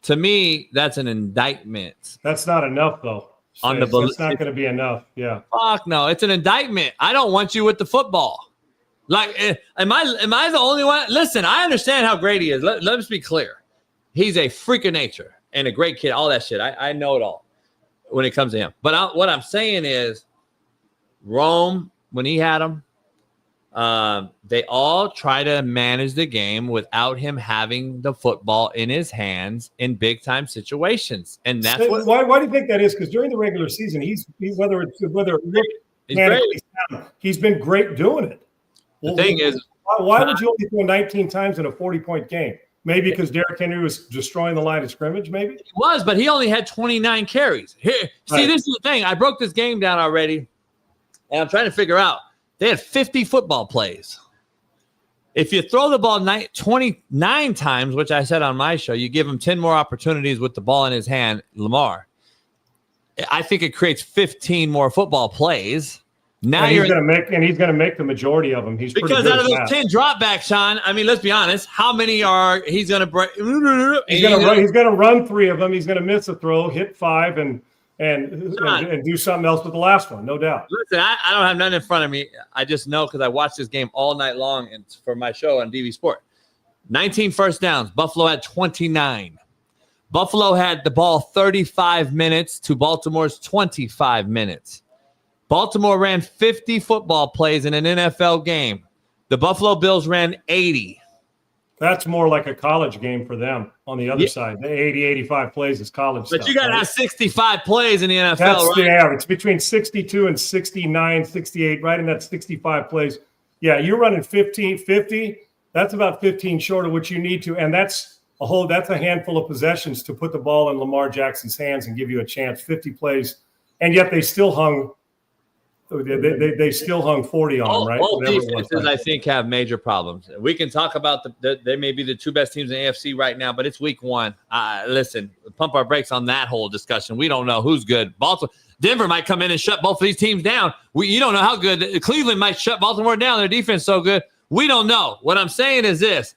To me, that's an indictment. That's not enough, though. That's not going to be enough. Yeah. Fuck no, it's an indictment. I don't want you with the football. Like, am I the only one? Listen, I understand how great he is. Let us be clear. He's a freak of nature. and a great kid, all that shit. I know it all when it comes to him. But what I'm saying is, Rome, when he had him, they all try to manage the game without him having the football in his hands in big time situations, and that's why do you think that is? Because during the regular season, he's whether he's been great doing it. The thing is, why would you only throw 19 times in a 40-point game? Maybe because Derrick Henry was destroying the line of scrimmage. Maybe he was, but he only had 29 carries. Here, see, this is the thing. I broke this game down already, and I'm trying to figure out. They had 50 football plays. If you throw the ball 29 times, which I said on my show, you give him 10 more opportunities with the ball in his hand, Lamar. I think it creates 15 more football plays. Now he's going to make the majority of them. Because out of those 10 dropbacks, Sean, I mean, let's be honest. How many are he's going to break? He's going to run 3 of them. He's going to miss a throw, hit 5, and do something else with the last one, no doubt. Listen, I don't have nothing in front of me. I just know because I watched this game all night long and for my show on DV Sport. 19 first downs. Buffalo had 29. Buffalo had the ball 35 minutes to Baltimore's 25 minutes. Baltimore ran 50 football plays in an NFL game. The Buffalo Bills ran 80. That's more like a college game for them on the other side. The 80, 85 plays is college But you got to have 65 plays in the NFL, That's right? the average. Between 62 and 69, 68, right in that 65 plays. Yeah, you're running 50. That's about 15 short of what you need to. And that's a handful of possessions to put the ball in Lamar Jackson's hands and give you a chance. 50 plays. And yet they still hung They still hung 40 on them, right? All defenses, I think, have major problems. We can talk about they may be the 2 best teams in the AFC right now, but it's week 1. Listen, pump our brakes on that whole discussion. We don't know who's good. Denver might come in and shut both of these teams down. You don't know how good. Cleveland might shut Baltimore down. Their defense is so good. We don't know. What I'm saying is this.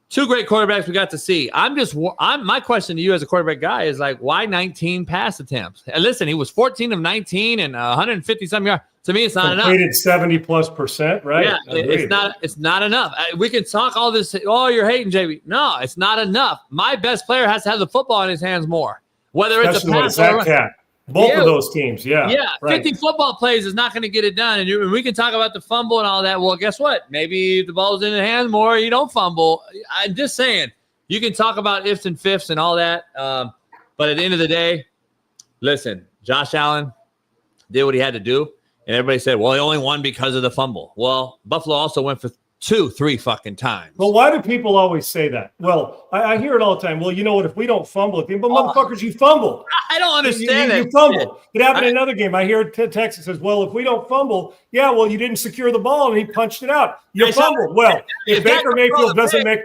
2 great quarterbacks we got to see. My question to you as a quarterback guy is like, why 19 pass attempts? And listen, he was 14 of 19 and 150-something yards. To me, it's not enough. Completed 70+%, right? Yeah, it's not enough. We can talk all this. Oh, you're hating JB. No, it's not enough. My best player has to have the football in his hands more. Whether it's a pass or both of those teams, yeah, 50 football plays is not going to get it done. And we can talk about the fumble and all that. Well, guess what? Maybe the ball's in the hand more. You don't fumble. I'm just saying. You can talk about ifs and fifths and all that. But at the end of the day, listen, Josh Allen did what he had to do. And everybody said, well, he only won because of the fumble. Well, Buffalo also went for 3 fucking times. Well, why do people always say that? Well, I hear it all the time. Well, you know what? If we don't fumble, but motherfuckers, you fumbled. I don't understand you fumbled. It happened in another game. I hear Texas says, well, if we don't fumble, you didn't secure the ball and he punched it out. You fumbled. Well, if Baker Mayfield doesn't make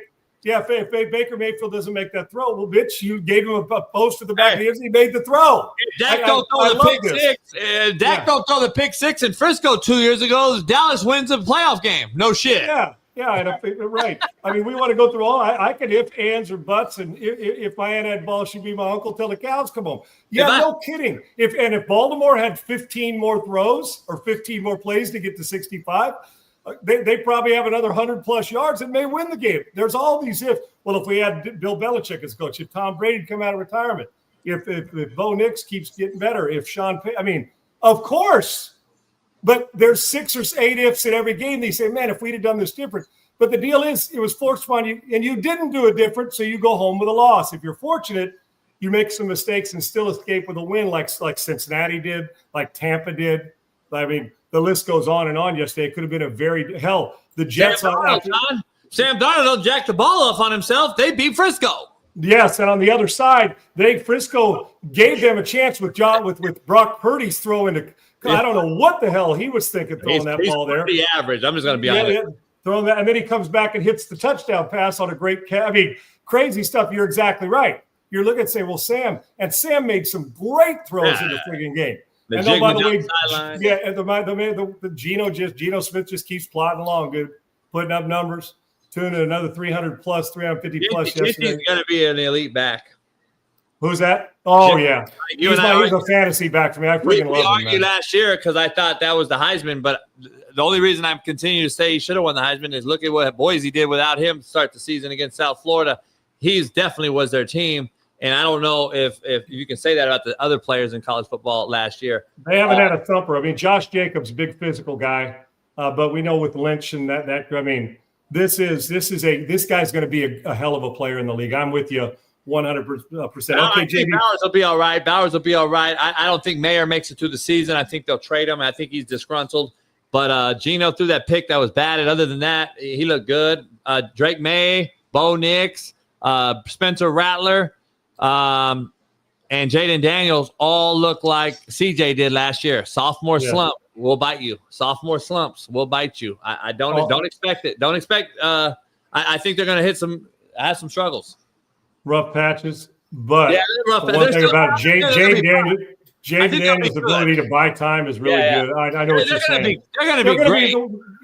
if Baker Mayfield doesn't make that throw, well, bitch, you gave him a post to the back of the end. He made the throw. Dak don't throw the pick six. Dak don't throw the pick 6 in Frisco 2 years ago. Dallas wins a playoff game. No shit. Yeah, right. I mean, we want to go through all. I could if, ands, or buts, and if my aunt had balls, she'd be my uncle till the cows come home. Yeah, no kidding. If Baltimore had 15 more throws or 15 more plays to get to 65, they probably have another 100+ yards and may win the game. There's all these if. Well, if we had Bill Belichick as coach, if Tom Brady come out of retirement, if Bo Nix keeps getting better, if Sean Payton, I mean, of course. But there's 6 or 8 ifs in every game. They say, man, if we'd have done this different. But the deal is it was forced upon you, and you didn't do it different, so you go home with a loss. If you're fortunate, you make some mistakes and still escape with a win like Cincinnati did, like Tampa did. I mean, the list goes on and on yesterday. It could have been the Jets. Sam Darnold jacked the ball off on himself. They beat Frisco. Yes, and on the other side, Frisco gave them a chance with Brock Purdy's throw into I don't know what the hell he was thinking throwing that ball there. Pretty average. I'm just going to be honest. Throwing that, and then he comes back and hits the touchdown pass on a great crazy stuff. You're exactly right. You're looking and say, well, Sam made some great throws in the friggin' game. The and by the way, and Geno Smith just keeps plodding along, dude, putting up numbers, tuning another 300+, 350+ yesterday. He's going to be an elite back. Who's that? Oh, yeah. He's a fantasy back for me. I freaking love him. We argued last year because I thought that was the Heisman, but the only reason I'm continuing to say he should have won the Heisman is look at what Boise did without him to start the season against South Florida. He's definitely was their team. And I don't know if you can say that about the other players in college football last year. They haven't had a thumper. I mean, Josh Jacobs, big physical guy, but we know with Lynch and that I mean, this guy's going to be a hell of a player in the league. I'm with you 100%. Okay, I think Bowers will be all right. I don't think Mayer makes it through the season. I think they'll trade him. I think he's disgruntled. But Geno threw that pick that was bad. And other than that, he looked good. Drake May, Bo Nix, Spencer Rattler, and Jaden Daniels all look like CJ did last year. Sophomore slump will bite you. Sophomore slumps will bite you. I don't expect it. Don't expect. I think they're going to have some struggles. Rough patches, but rough. One thing about Jaden Daniels' ability to buy time is really good. I know what you're saying. They're going to be great.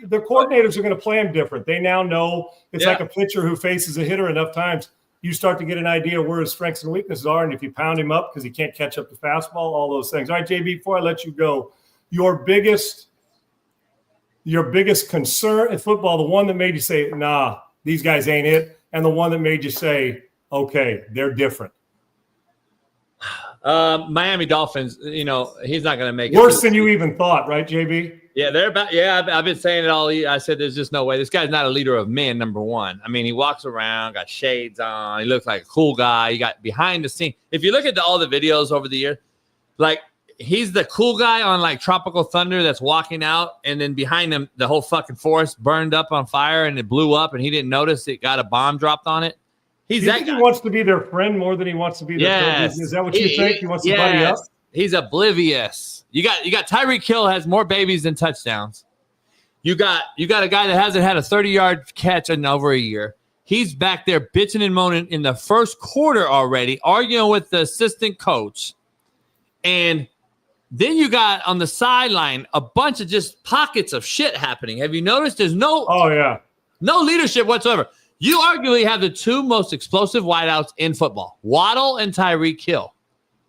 The coordinators are going to play him different. They now know it's like a pitcher who faces a hitter enough times. You start to get an idea where his strengths and weaknesses are, and if you pound him up because he can't catch up the fastball, all those things. All right, JB, before I let you go, your biggest concern in football, the one that made you say, nah, these guys ain't it, and the one that made you say, okay, they're different. Miami Dolphins, he's not going to make worse than you even thought, right, JB? Yeah, they're about. Yeah, I've been saying it all. I said there's just no way. This guy's not a leader of men. Number one, I mean, he walks around, got shades on. He looks like a cool guy. He got behind the scene. If you look at all the videos over the year, like he's the cool guy on like Tropical Thunder that's walking out, and then behind him, the whole fucking forest burned up on fire and it blew up, and he didn't notice it got a bomb dropped on it. He's that guy. He wants to be their friend more than he wants to be their coach. Is that what you think? He wants to buddy up? He's oblivious. You got Tyreek Hill has more babies than touchdowns. You got a guy that hasn't had a 30-yard catch in over a year. He's back there bitching and moaning in the first quarter already, arguing with the assistant coach. And then you got on the sideline a bunch of just pockets of shit happening. Have you noticed? There's no leadership whatsoever. You arguably have the two most explosive wideouts in football, Waddle and Tyreek Hill.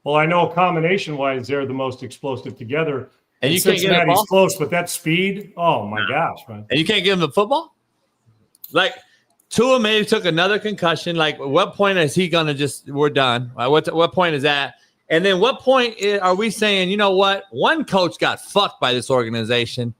Well, I know combination-wise, they're the most explosive together. And you can't get the ball? Close, but that speed, oh, my gosh, man. And you can't give him the football? Like, Tua maybe took another concussion. Like, at what point is he going to we're done? What point is that? And then what point are we saying, you know what? One coach got fucked by this organization,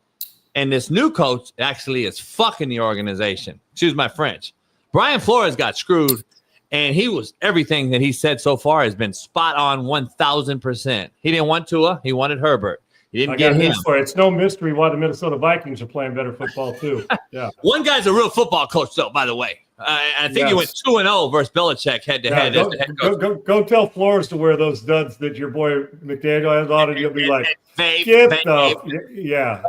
and this new coach actually is fucking the organization. Excuse my French. Brian Flores got screwed, and everything that he said so far has been spot on 1,000%. He didn't want Tua. He wanted Herbert. He didn't get him. It's no mystery why the Minnesota Vikings are playing better football, too. Yeah. One guy's a real football coach, though, by the way. I think he went 2-0 versus Belichick head-to-head as the head coach. Go tell Flores to wear those duds that your boy McDaniel has on, and you'll be like, no.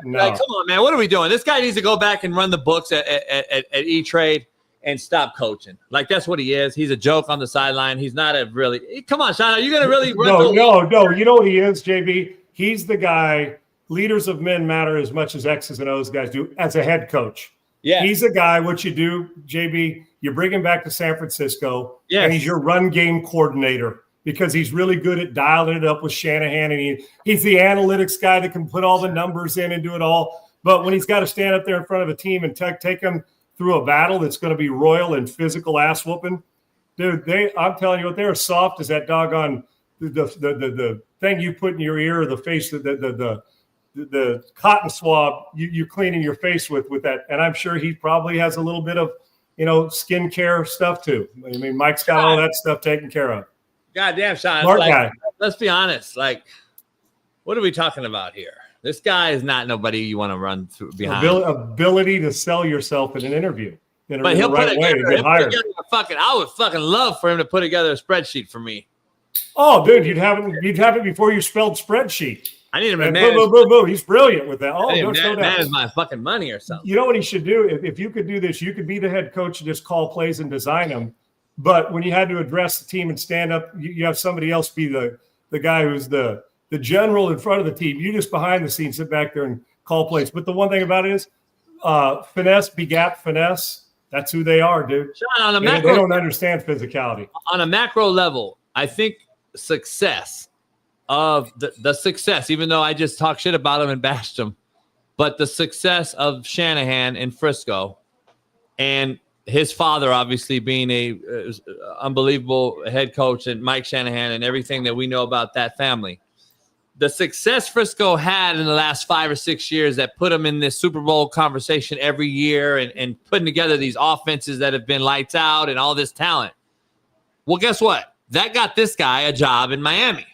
Like, come on, man. What are we doing? This guy needs to go back and run the books at E-Trade and stop coaching. Like, that's what he is. He's a joke on the sideline. He's not a really – come on, Sean. Are you going to really run No. You know what he is, JB? He's the guy – leaders of men matter as much as X's and O's guys do as a head coach. Yeah. He's a guy, what you do, JB, you bring him back to San Francisco, and he's your run game coordinator because he's really good at dialing it up with Shanahan, and he's the analytics guy that can put all the numbers in and do it all. But when he's got to stand up there in front of a team and take them through a battle that's going to be royal and physical ass whooping, dude, I'm telling you what, they're as soft as that doggone the thing you put in your ear or the face, the cotton swab you cleaning your face with that. And I'm sure he probably has a little bit of, skincare stuff too. I mean, Mike's got all that stuff taken care of. Goddamn, Sean. Smart guy. Let's be honest. Like, what are we talking about here? This guy is not nobody you want to run through behind. Ability to sell yourself in an interview in but the right way to get hired. I would fucking love for him to put together a spreadsheet for me. Oh, dude, you'd have it before you spelled spreadsheet. I need him to manage. Boom. He's brilliant with that. Oh, manage my fucking money or something. You know what he should do? If you could do this, you could be the head coach and just call plays and design them. But when you had to address the team and stand up, you have somebody else be the guy who's the general in front of the team. You just behind the scenes sit back there and call plays. But the one thing about it is finesse begat finesse. That's who they are, dude. Sean, they don't understand physicality. On a macro level, I think success of the success, even though I just talked shit about him and bashed him, but the success of Shanahan in Frisco and his father obviously being a unbelievable head coach, and Mike Shanahan and everything that we know about that family. The success Frisco had in the last 5 or 6 years that put them in this Super Bowl conversation every year and putting together these offenses that have been lights out and all this talent. Well, guess what? That got this guy a job in Miami.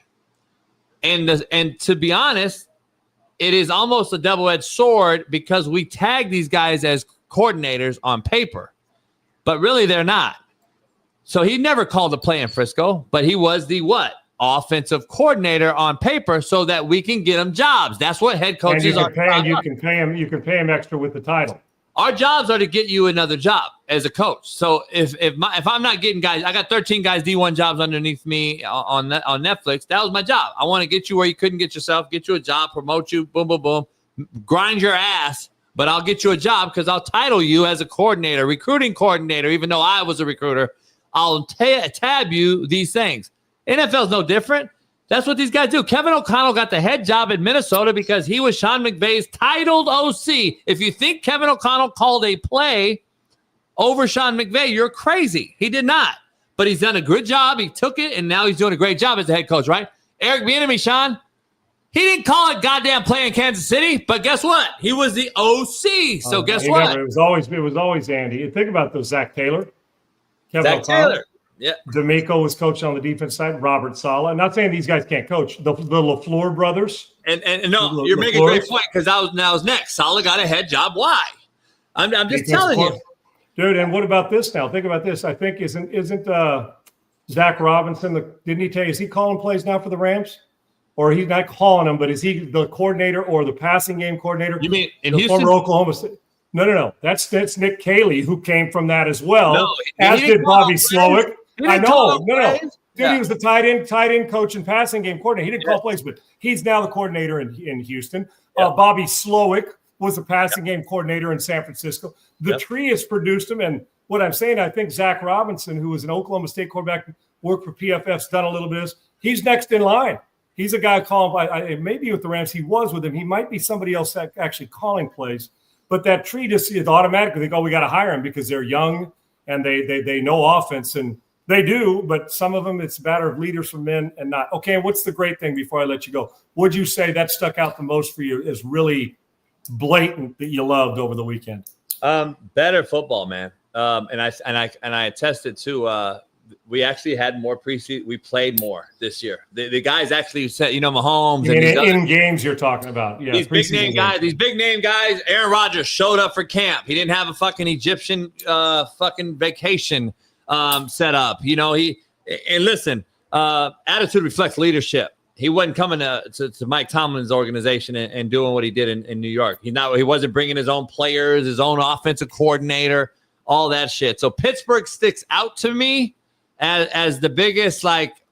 And to be honest, it is almost a double-edged sword because we tag these guys as coordinators on paper, but really they're not. So he never called a play in Frisco, but he was the what? Offensive coordinator on paper so that we can get them jobs. That's what head coaches are. You can pay him extra with the title. Our jobs are to get you another job as a coach. So if I'm not getting guys, I got 13 guys D1 jobs underneath me on Netflix. That was my job. I want to get you where you couldn't get yourself, get you a job, promote you, boom, boom, boom, grind your ass, but I'll get you a job because I'll title you as a coordinator, recruiting coordinator, even though I was a recruiter. I'll tab you these things. NFL's no different. That's what these guys do. Kevin O'Connell got the head job in Minnesota because he was Sean McVay's titled OC. If you think Kevin O'Connell called a play over Sean McVay, you're crazy. He did not. But he's done a good job. He took it, and now he's doing a great job as the head coach, right? Eric Bieniemy, Sean, he didn't call it goddamn play in Kansas City, but guess what? He was the OC. So guess what? It was always Andy. Think about those. Zach Taylor, Kevin O'Connell. Taylor. Yeah. D'Amico was coaching on the defense side. Robert Saleh. I'm not saying these guys can't coach. The LaFleur brothers. And no, you're making a great point because I was next. Saleh got a head job. Why? I'm just telling you. Dude, and what about this now? Think about this. I think isn't Zach Robinson, didn't he tell you, is he calling plays now for the Rams? Or he's not calling them, but is he the coordinator or the passing game coordinator? You mean in the Houston? Former Oklahoma State. No. That's Nick Cayley, who came from that as well. No, as did Bobby Slowick. I know. No. Dude, yeah. He was the tight end coach and passing game coordinator. He didn't call plays, but he's now the coordinator in Houston. Yeah. Bobby Slowick was the passing game coordinator in San Francisco. The tree has produced him. And what I'm saying, I think Zach Robinson, who was an Oklahoma State quarterback, worked for PFF's, done a little bit of this. He's next in line. He's a guy calling, maybe with the Rams, he was with him. He might be somebody else actually calling plays. But that tree just is automatically, they go, we got to hire him because they're young and they know offense. And they do, but some of them, it's a matter of leaders from men and not. Okay, what's the great thing before I let you go? Would you say that stuck out the most for you is really blatant that you loved over the weekend? Better football, man. And I attested to we actually had more preseason. We played more this year. The guys actually said, Mahomes and in games you're talking about. Yeah, these big name guys. Aaron Rodgers showed up for camp. He didn't have a fucking Egyptian fucking vacation set up. Listen, attitude reflects leadership. He wasn't coming to Mike Tomlin's organization and doing what he did in New York. He wasn't bringing his own players, his own offensive coordinator, all that shit. So Pittsburgh sticks out to me as the biggest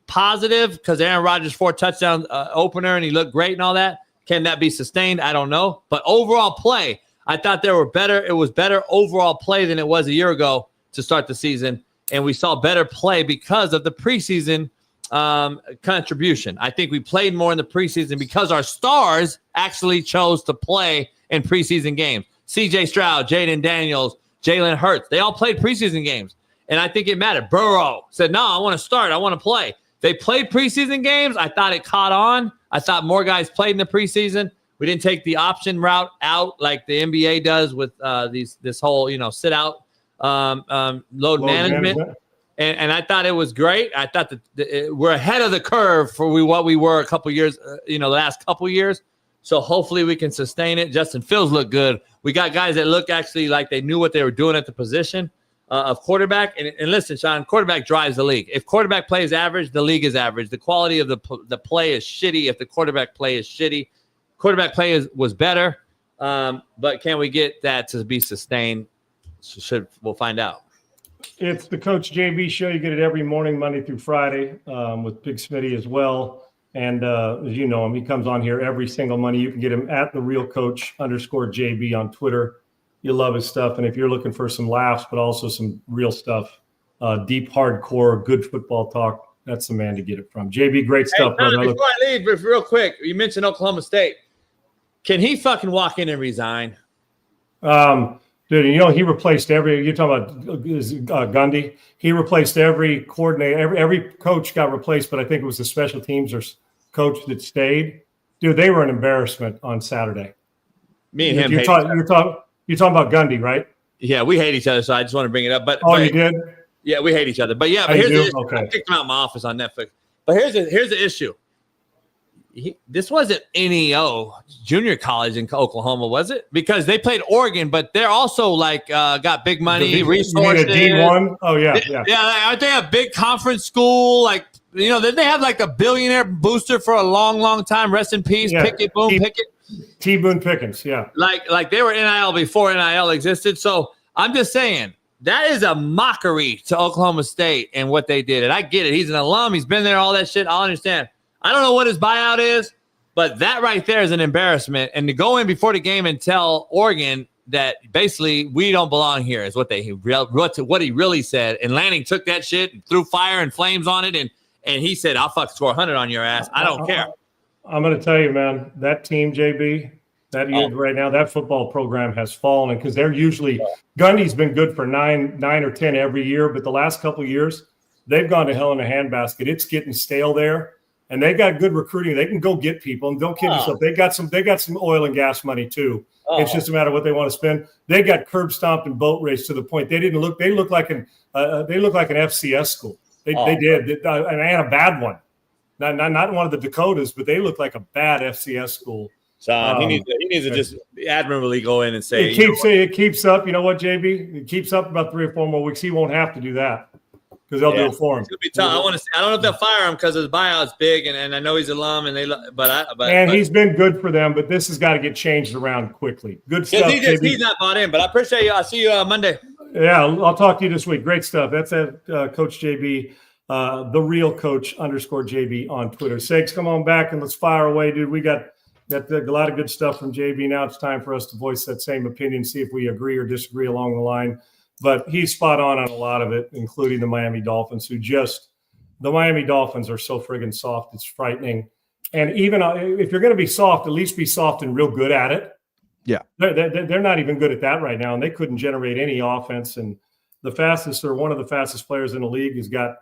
positive because Aaron Rodgers 4 touchdown opener and he looked great and all that. Can that be sustained? I don't know. But overall play, I thought there were better. It was better overall play than it was a year ago to start the season. And we saw better play because of the preseason contribution. I think we played more in the preseason because our stars actually chose to play in preseason games. C.J. Stroud, Jaden Daniels, Jalen Hurts, they all played preseason games. And I think it mattered. Burrow said, no, I want to start. I want to play. They played preseason games. I thought it caught on. I thought more guys played in the preseason. We didn't take the option route out like the NBA does with this whole, sit out load management. And I thought it was great. I thought that we're ahead of the curve for what we were a couple years, the last couple years. So hopefully we can sustain it. Justin Fields looked good. We got guys that look actually like they knew what they were doing at the position of quarterback. And listen, Sean, quarterback drives the league. If quarterback play is average, the league is average. The quality of the play is shitty if the quarterback play is shitty. Quarterback play was better, but can we get that to be sustained? We'll find out. It's the Coach JB show. You get it every morning, Monday through Friday, with Big Smitty as well. And as you know him, he comes on here every single Monday. You can get him at @therealcoach_JB on Twitter. You love his stuff. And if you're looking for some laughs, but also some real stuff, deep, hardcore, good football talk, that's the man to get it from. JB, great stuff, brother. Before I leave, real quick, you mentioned Oklahoma State. Can he fucking walk in and resign? Dude, he replaced you're talking about Gundy. He replaced every coordinator, every coach got replaced, but I think it was the special teams or coach that stayed. Dude, they were an embarrassment on Saturday. Me and him You're talking about Gundy, right? Yeah, we hate each other, so I just want to bring it up. But you did? Yeah, we hate each other. But here's the issue. Okay. I kicked him out of my office on Netflix. But here's the issue. This wasn't NEO junior college in Oklahoma, was it? Because they played Oregon, but they're also got big money, resources. You mean a D1? Oh yeah. Yeah. Aren't they a big conference school? Did they have like a billionaire booster for a long, long time? Rest in peace, yeah. Pickett, Boone Pickett. T. Boone Pickens, yeah. Like they were NIL before NIL existed. So I'm just saying that is a mockery to Oklahoma State and what they did. And I get it. He's an alum. He's been there, all that shit. I understand. I don't know what his buyout is, but that right there is an embarrassment. And to go in before the game and tell Oregon that basically we don't belong here is what he really said. And Lanning took that shit and threw fire and flames on it. And he said, I'll fuck score 100 on your ass. I don't care. I'm going to tell you, man, that team, JB, right now, that football program has fallen because they're usually Gundy's been good for nine or 10 every year. But the last couple of years, they've gone to hell in a handbasket. It's getting stale there. And they got good recruiting. They can go get people. And don't kid yourself. They got some oil and gas money too. It's just a matter of what they want to spend. They got curb stomped and boat raced to the point they look like an FCS school. They did, and they had a bad one. Not one of the Dakotas, but they look like a bad FCS school. So he needs to just admirably go in and say it keeps up. You know what, JB? It keeps up about 3 or 4 more weeks. He won't have to do that. Because they'll do it for him. It's gonna be tough. I don't know if they'll fire him because his buyout's big, and I know he's alum, and he's been good for them. But this has got to get changed around quickly. Good stuff. He's not bought in, but I appreciate you. I'll see you Monday. Yeah, I'll talk to you this week. Great stuff. That's at Coach JB, the real Coach _JB on Twitter. Sakes, come on back and let's fire away, dude. We got a lot of good stuff from JB. Now it's time for us to voice that same opinion, see if we agree or disagree along the line. But he's spot on a lot of it, including the Miami Dolphins, the Miami Dolphins are so friggin' soft. It's frightening. And even if you're going to be soft, at least be soft and real good at it. Yeah. They're not even good at that right now, and they couldn't generate any offense. And one of the fastest players in the league has got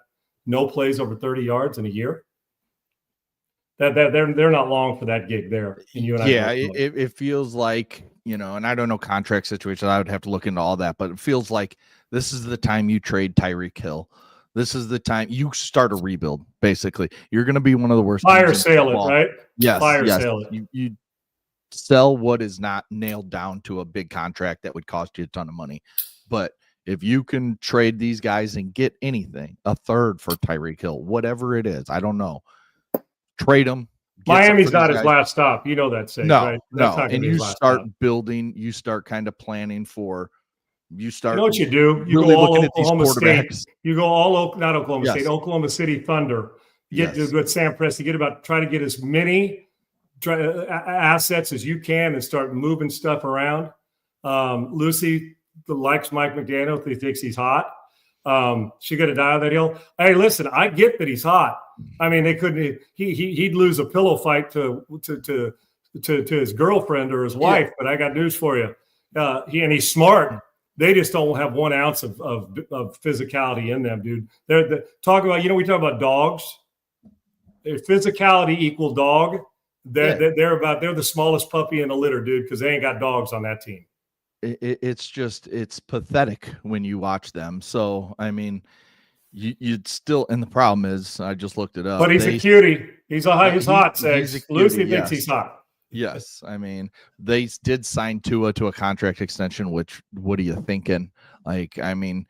no plays over 30 yards in a year. They're not long for that gig there. It feels like, and I don't know contract situations. I would have to look into all that, but it feels like this is the time you trade Tyreek Hill. This is the time you start a rebuild. Basically, you're going to be one of the worst. Fire sale it, right? Yes. Sale it. You sell what is not nailed down to a big contract that would cost you a ton of money. But if you can trade these guys and get anything, a third for Tyreek Hill, whatever it is, I don't know. Trade them. Miami's not his last stop. You know that, Say, right? No. And you start building, you start kind of planning for, you know what you do? You really go all looking at these Oklahoma quarterbacks. State. You go all, not Oklahoma State, Oklahoma City Thunder. Get with Sam Presti. Try to get as many assets as you can and start moving stuff around. Lucy likes Mike McDaniel. He thinks he's hot. She got to die on that hill. Hey, listen, I get that he's hot. I mean, they couldn't. He'd lose a pillow fight to his girlfriend or his wife. But I got news for you. He's smart. They just don't have 1 ounce of physicality in them, dude. We talk about dogs. Their physicality equal dog. They're the smallest puppy in the litter, dude, because they ain't got dogs on that team. It's pathetic when you watch them. So I mean, you'd still, and the problem is, I just looked it up. But he's a cutie. He's hot. Lucy thinks he's hot. Yes, I mean, they did sign Tua to a contract extension. Which, what are you thinking? Like, I mean,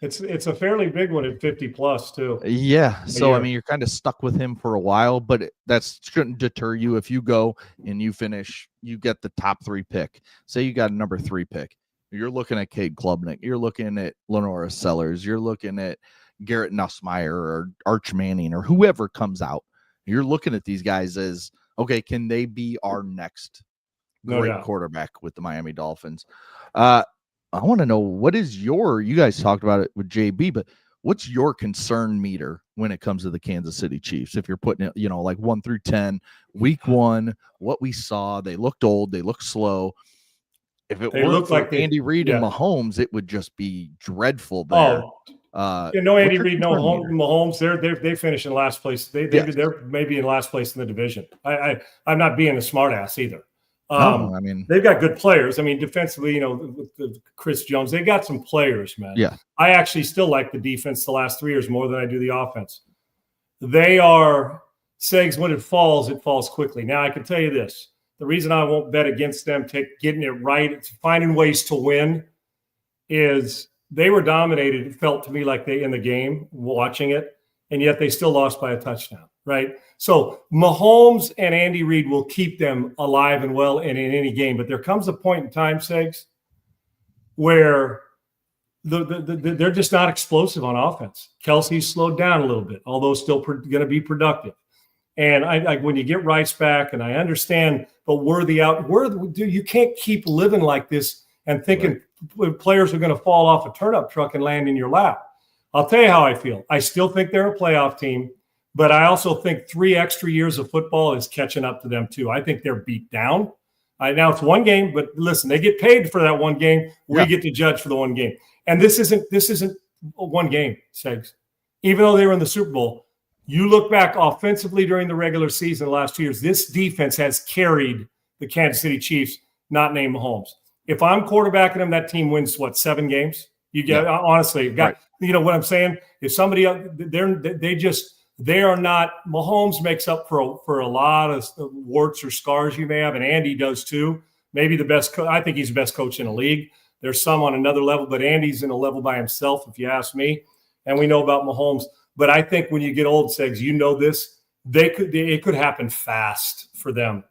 it's a fairly big one at 50 plus too. Yeah. So I mean, you're kind of stuck with him for a while, but that shouldn't deter you if you go and you finish. You get the top 3 pick. Say you got a number 3 pick. You're looking at Cade Klubnik. You're looking at Lenora Sellers. You're looking at Garrett Nussmeier or Arch Manning or whoever comes out. You're looking at these guys as, okay, can they be our next great quarterback with the Miami Dolphins? I want to know, what is you guys talked about it with JB, but what's your concern meter when it comes to the Kansas City Chiefs? If you're putting it, like 1 through 10, week 1, what we saw, they looked old, they looked slow. if it They weren't look for like Andy Reid and yeah. Mahomes, it would just be dreadful there. No Andy What's your Reid, no concern meter? Mahomes. They finish in last place. They're maybe in last place in the division. I'm not being a smartass either. No, I mean, They've got good players. I mean, defensively, you know, with Chris Jones, they got some players, man. yeah. I actually still like the defense the last 3 years more than I do the offense. They are Segs. When it falls quickly. Now I can tell you this: the reason I won't bet against them, getting it right, it's finding ways to win, is they were dominated. It felt to me like they in the game watching it, and yet they still lost by a touchdown. Right. So Mahomes and Andy Reid will keep them alive and well in any game. But there comes a point in time, Segs, where they're just not explosive on offense. Kelsey's slowed down a little bit, although still going to be productive. And I when you get Rice back, and I understand, but you can't keep living like this and thinking players are going to fall off a turnip truck and land in your lap. I'll tell you how I feel. I still think they're a playoff team. But I also think 3 extra years of football is catching up to them, too. I think they're beat down. Now it's one game, but listen, they get paid for that one game. We get to judge for the one game. And this isn't one game, Segs. Even though they were in the Super Bowl, you look back offensively during the regular season the last 2 years, this defense has carried the Kansas City Chiefs, not named Mahomes. If I'm quarterbacking them, that team wins, 7 games? You get honestly, you know what I'm saying? If somebody else, they are not. Mahomes makes up for a lot of warts or scars you may have, and Andy does too. Maybe the best. I think he's the best coach in the league. There's some on another level, but Andy's in a level by himself, if you ask me. And we know about Mahomes. But I think when you get old, Segs, you know this. It could happen fast for them,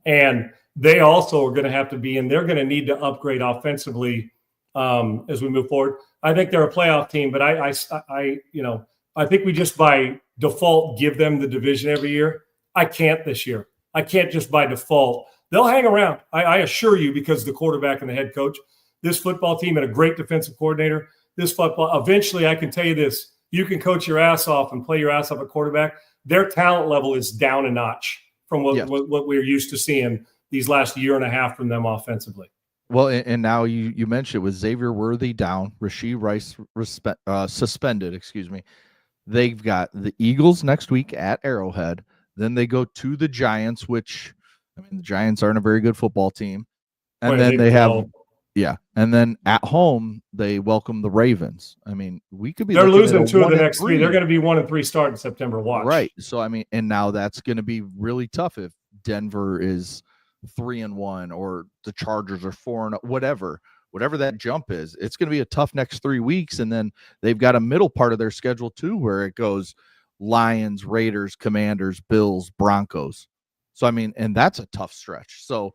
and they also are going to have to be, and they're going to need to upgrade offensively as we move forward. I think they're a playoff team, but I think we just by default give them the division every year. I can't this year. I can't just by default. They'll hang around. I assure you, because the quarterback and the head coach, this football team and a great defensive coordinator, eventually I can tell you this, you can coach your ass off and play your ass off at quarterback. Their talent level is down a notch from what we're used to seeing these last year and a half from them offensively. Well, and now you mentioned it with Xavier Worthy down, Rashee Rice suspended, excuse me. They've got the Eagles next week at Arrowhead. Then they go to the Giants, which, I mean, the Giants aren't a very good football team. And then they have, and then at home, they welcome the Ravens. I mean, we could be. They're losing 2 of the next 3. They're going to be 1-3 start in September. Watch. Right. So, I mean, and now that's going to be really tough if Denver is 3-1 or the Chargers are 4-0, whatever that jump is. It's going to be a tough next 3 weeks. And then they've got a middle part of their schedule too, where it goes Lions, Raiders, Commanders, Bills, Broncos. So, I mean, and that's a tough stretch. So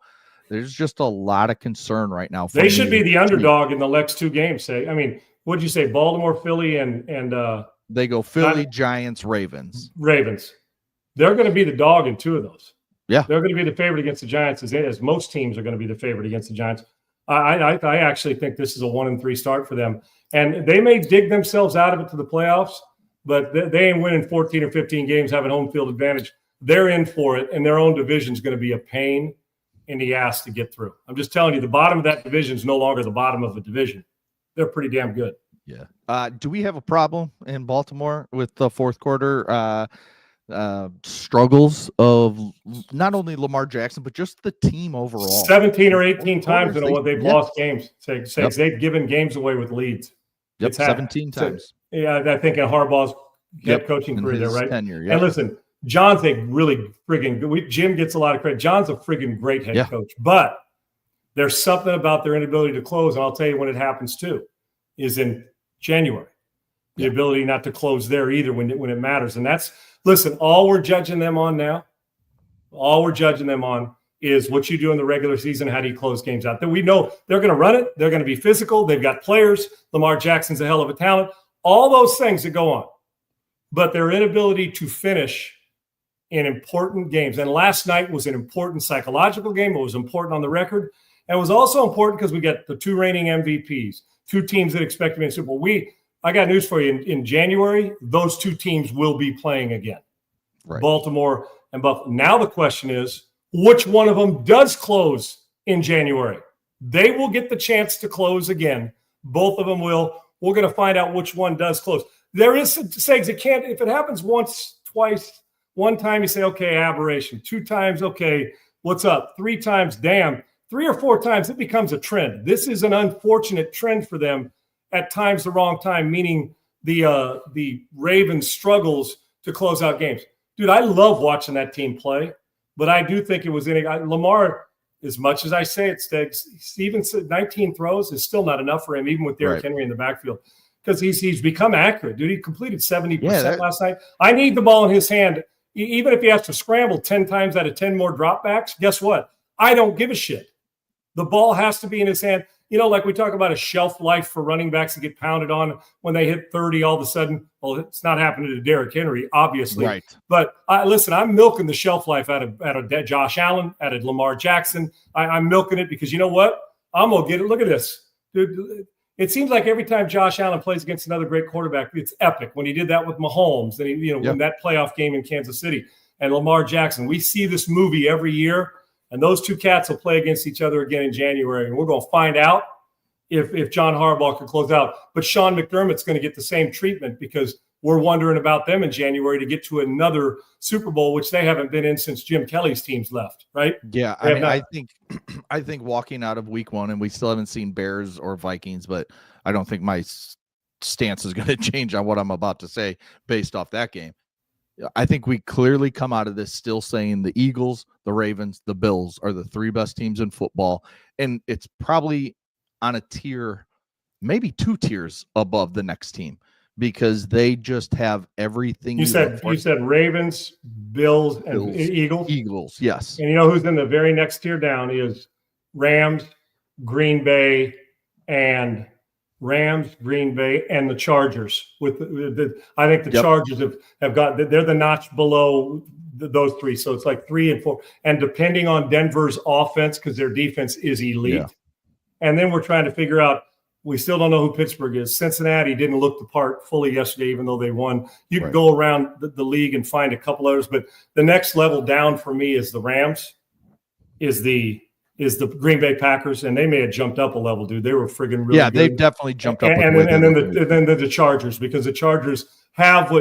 there's just a lot of concern right now. They should be the underdog in the next 2 games. Say, I mean, what'd you say? Baltimore, Philly, and they go Philly, Giants, Ravens. They're going to be the dog in 2 of those. Yeah. They're going to be the favorite against the Giants, as most teams are going to be the favorite against the Giants. I actually think this is a 1-3 start for them. And they may dig themselves out of it to the playoffs, but they ain't winning 14 or 15 games, having home field advantage. They're in for it, and their own division is going to be a pain in the ass to get through. I'm just telling you, the bottom of that division is no longer the bottom of the division. They're pretty damn good. Yeah. Do we have a problem in Baltimore with the fourth quarter struggles of not only Lamar Jackson, but just the team overall? 17 or 18 times they've lost games. They've given games away with leads. Yep, 17 times. I think in Harbaugh's head coaching career there, right? Tenure, And listen, John's a really friggin' good. Jim gets a lot of credit. John's a friggin' great head coach, but there's something about their inability to close, and I'll tell you when it happens too, is in January. The ability not to close there either when it matters. And that's, listen, all we're judging them on now, is what you do in the regular season. How do you close games out? That we know they're going to run it. They're going to be physical. They've got players. Lamar Jackson's a hell of a talent. All those things that go on. But their inability to finish in important games. And last night was an important psychological game. It was important on the record. And it was also important because we got the 2 reigning MVPs, 2 teams that expect to be in the Super Bowl. I got news for you. In January, those 2 teams will be playing again. Right. Baltimore and Buffalo. Now the question is, which one of them does close in January? They will get the chance to close again. Both of them will. We're going to find out which one does close. There is Segs, it can't, if it happens once, twice, one time you say, okay, aberration. 2 times, okay, what's up? 3 times, damn. 3 or 4 times, it becomes a trend. This is an unfortunate trend for them at times, the wrong time, meaning the Ravens struggles to close out games. Dude, I love watching that team play, but I do think it was Lamar, as much as I say it, Steven 19 throws is still not enough for him, even with Derrick Henry in the backfield, because he's become accurate, dude. He completed 70% last night. I need the ball in his hand. Even if he has to scramble 10 times out of 10 more dropbacks, guess what? I don't give a shit. The ball has to be in his hand. You know, like we talk about a shelf life for running backs to get pounded on when they hit 30 all of a sudden. Well, it's not happening to Derrick Henry, obviously. Right. But listen, I'm milking the shelf life out of Josh Allen, out of Lamar Jackson. I'm milking it because you know what? I'm going to get it. Look at this. Dude, it seems like every time Josh Allen plays against another great quarterback, it's epic. When he did that with Mahomes, and he, won that playoff game in Kansas City, and Lamar Jackson. We see this movie every year. And those 2 cats will play against each other again in January. And we're going to find out if John Harbaugh can close out. But Sean McDermott's going to get the same treatment because we're wondering about them in January to get to another Super Bowl, which they haven't been in since Jim Kelly's teams left, right? Yeah, I think walking out of week 1, and we still haven't seen Bears or Vikings, but I don't think my stance is going to change on what I'm about to say based off that game. I think we clearly come out of this still saying the Eagles, the Ravens, the Bills are the 3 best teams in football. And it's probably on a tier, maybe 2 tiers above the next team because they just have everything. You said Ravens, Bills, and Eagles? Eagles, yes. And you know who's in the very next tier down is Rams, Green Bay, and the Chargers. I think the Chargers have got, they're the notch below those 3. So it's like 3 and 4. And depending on Denver's offense, because their defense is elite. Yeah. And then we're trying to figure out, we still don't know who Pittsburgh is. Cincinnati didn't look the part fully yesterday, even though they won. You can go around the league and find a couple others, but the next level down for me is the Rams, is the Green Bay Packers, and they may have jumped up a level, dude. They were friggin' really good. They've definitely jumped up. And then the Chargers, because the Chargers have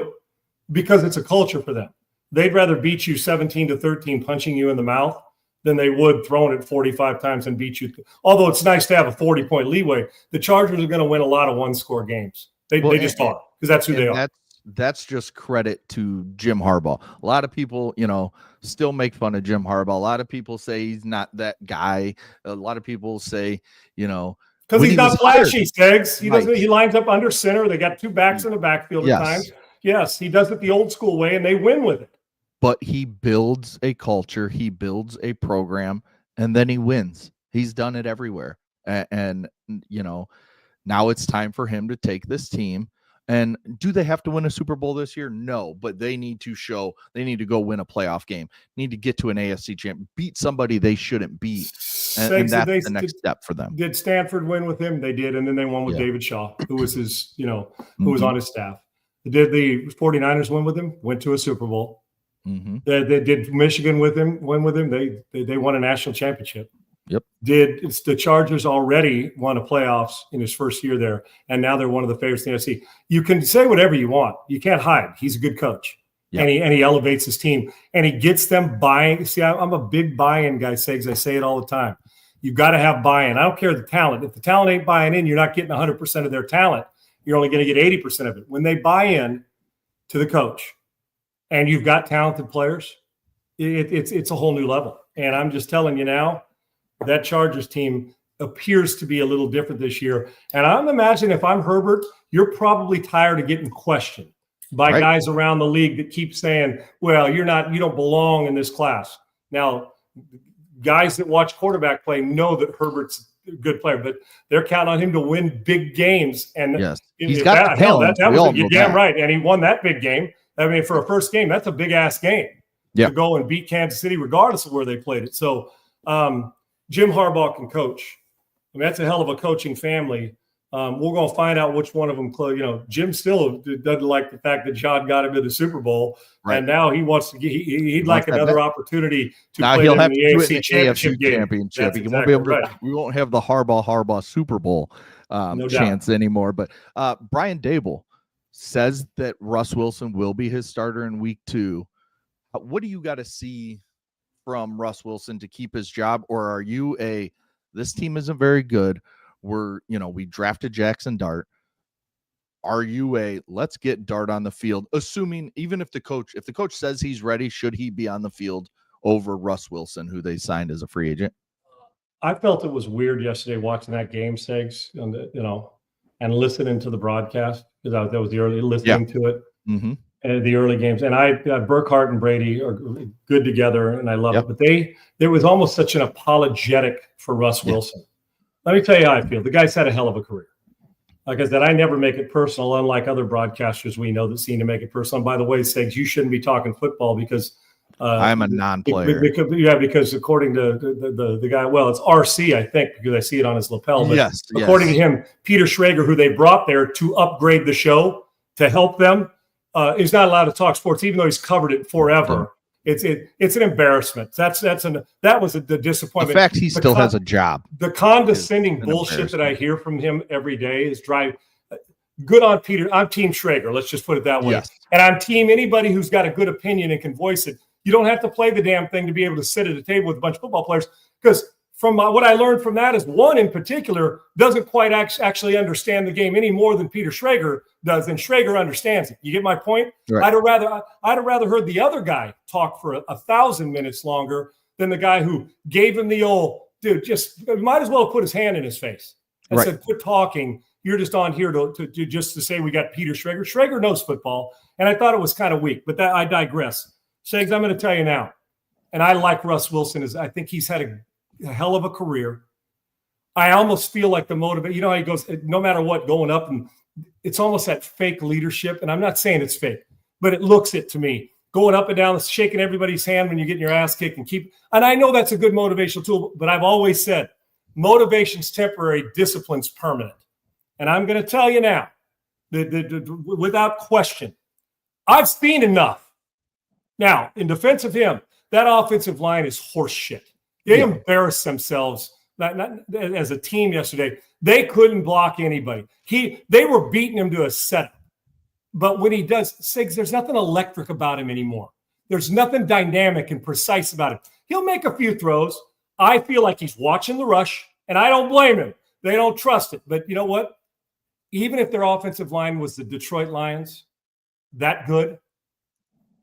because it's a culture for them. They'd rather beat you 17-13 punching you in the mouth than they would throwing it 45 times and beat you. Although it's nice to have a 40-point leeway, the Chargers are going to win a lot of one-score games. They just are, because that's who they are. That's just credit to Jim Harbaugh. A lot of people, still make fun of Jim Harbaugh. A lot of people say he's not that guy. A lot of people say, because he's not flashy, Skeggs. He lines up under center. They got 2 backs in the backfield at times. Yes, he does it the old school way, and they win with it. But he builds a culture. He builds a program, and then he wins. He's done it everywhere. And now it's time for him to take this team. And do they have to win a Super Bowl this year? No, but they need to go win a playoff game, need to get to an AFC champ, beat somebody they shouldn't beat. And that's the next step for them. Did Stanford win with him? They did. And then they won with David Shaw, who was his, who was on his staff. Did the 49ers win with him? Went to a Super Bowl. Mm-hmm. They did Michigan win with him? They won a national championship. Yep. It's the Chargers already won a playoffs in his first year there, and now they're one of the favorites in the NFC. You can say whatever you want. You can't hide. He's a good coach, and he elevates his team, and he gets them buying. See, I'm a big buy-in guy, Segs. I say it all the time. You've got to have buy-in. I don't care the talent. If the talent ain't buying in, you're not getting 100% of their talent. You're only going to get 80% of it. When they buy in to the coach, and you've got talented players, it's a whole new level. And I'm just telling you now, that Chargers team appears to be a little different this year. And I'm imagining if I'm Herbert, you're probably tired of getting questioned by guys around the league that keep saying, well, you don't belong in this class. Now, guys that watch quarterback play know that Herbert's a good player, but they're counting on him to win big games. And he's got the talent. You're damn right. And he won that big game. I mean, for a first game, that's a big-ass game to go and beat Kansas City regardless of where they played it. So, Jim Harbaugh can coach. I mean, that's a hell of a coaching family We're going to find out which one of them. Jim still doesn't like the fact that John got him to the Super Bowl, Right. and now he wants to. He'd like another opportunity to now play he'll them have in to the do it in AFC the Championship AFC game. Championship. That's He won't be able to. right. We won't have the Harbaugh Super Bowl chance anymore. But Brian Dable says that Russ Wilson will be his starter in week 2. What do you got to see from Russ Wilson to keep his job, or are you this team isn't very good? We drafted Jackson Dart. Are you let's get Dart on the field, assuming even if the coach says he's ready, should he be on the field over Russ Wilson, who they signed as a free agent? I felt it was weird yesterday watching that game, Segs, and listening to the broadcast, because that was the early listening to it. Mm-hmm. The early games, and Burkhardt and Brady are good together, and I love it. But there was almost such an apologetic for Russ Wilson. Let me tell you how I feel. The guy's had a hell of a career. Like I said, I never make it personal, unlike other broadcasters we know that seem to make it personal. And by the way, Segs, you shouldn't be talking football because I'm a non-player. Because according to the guy, well, it's RC, I think, because I see it on his lapel. But according to him, Peter Schrager, who they brought there to upgrade the show to help them, is not allowed to talk sports, even though he's covered it forever. It's an embarrassment. That was the disappointment. The fact he still has a job. The condescending bullshit that I hear from him every day is driving. Good on Peter. I'm Team Schrager. Let's just put it that way. Yes. And I'm Team anybody who's got a good opinion and can voice it. You don't have to play the damn thing to be able to sit at a table with a bunch of football players. Because from what I learned from that is one in particular doesn't quite actually understand the game any more than Peter Schrager does, and Schrager understands it. You get my point? Right. I'd have rather heard the other guy talk for 1,000 minutes longer than the guy who gave him the old dude. Just might as well put his hand in his face and said, "Quit talking. You're just on here to say we got Peter Schrager." Schrager knows football, and I thought it was kind of weak, but I digress. Segs, I'm going to tell you now, and I like Russ Wilson. I think he's had a hell of a career. I almost feel like the motivation, how he goes, no matter what, going up, and it's almost that fake leadership. And I'm not saying it's fake, but it looks it to me. Going up and down, shaking everybody's hand when you're getting your ass kicked and I know that's a good motivational tool, but I've always said motivation's temporary, discipline's permanent. And I'm going to tell you now, without question, I've seen enough. Now, in defense of him, that offensive line is horse shit. They embarrassed themselves not as a team yesterday. They couldn't block anybody. They were beating him to a setup. But when he does, Sigs, there's nothing electric about him anymore. There's nothing dynamic and precise about him. He'll make a few throws. I feel like he's watching the rush, and I don't blame him. They don't trust it. But you know what? Even if their offensive line was the Detroit Lions, that good,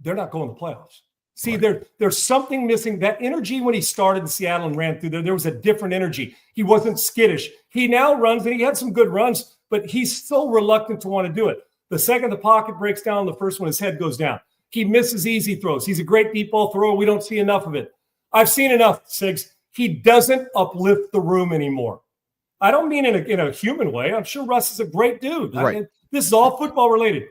they're not going to the playoffs. See, there's something missing. That energy when he started in Seattle and ran through there was a different energy. He wasn't skittish. He now runs, and he had some good runs, but he's so reluctant to want to do it. The second the pocket breaks down, the first one, his head goes down. He misses easy throws. He's a great deep ball thrower. We don't see enough of it. I've seen enough, Sigs. He doesn't uplift the room anymore. I don't mean in a human way. I'm sure Russ is a great dude. Right. This is all football related.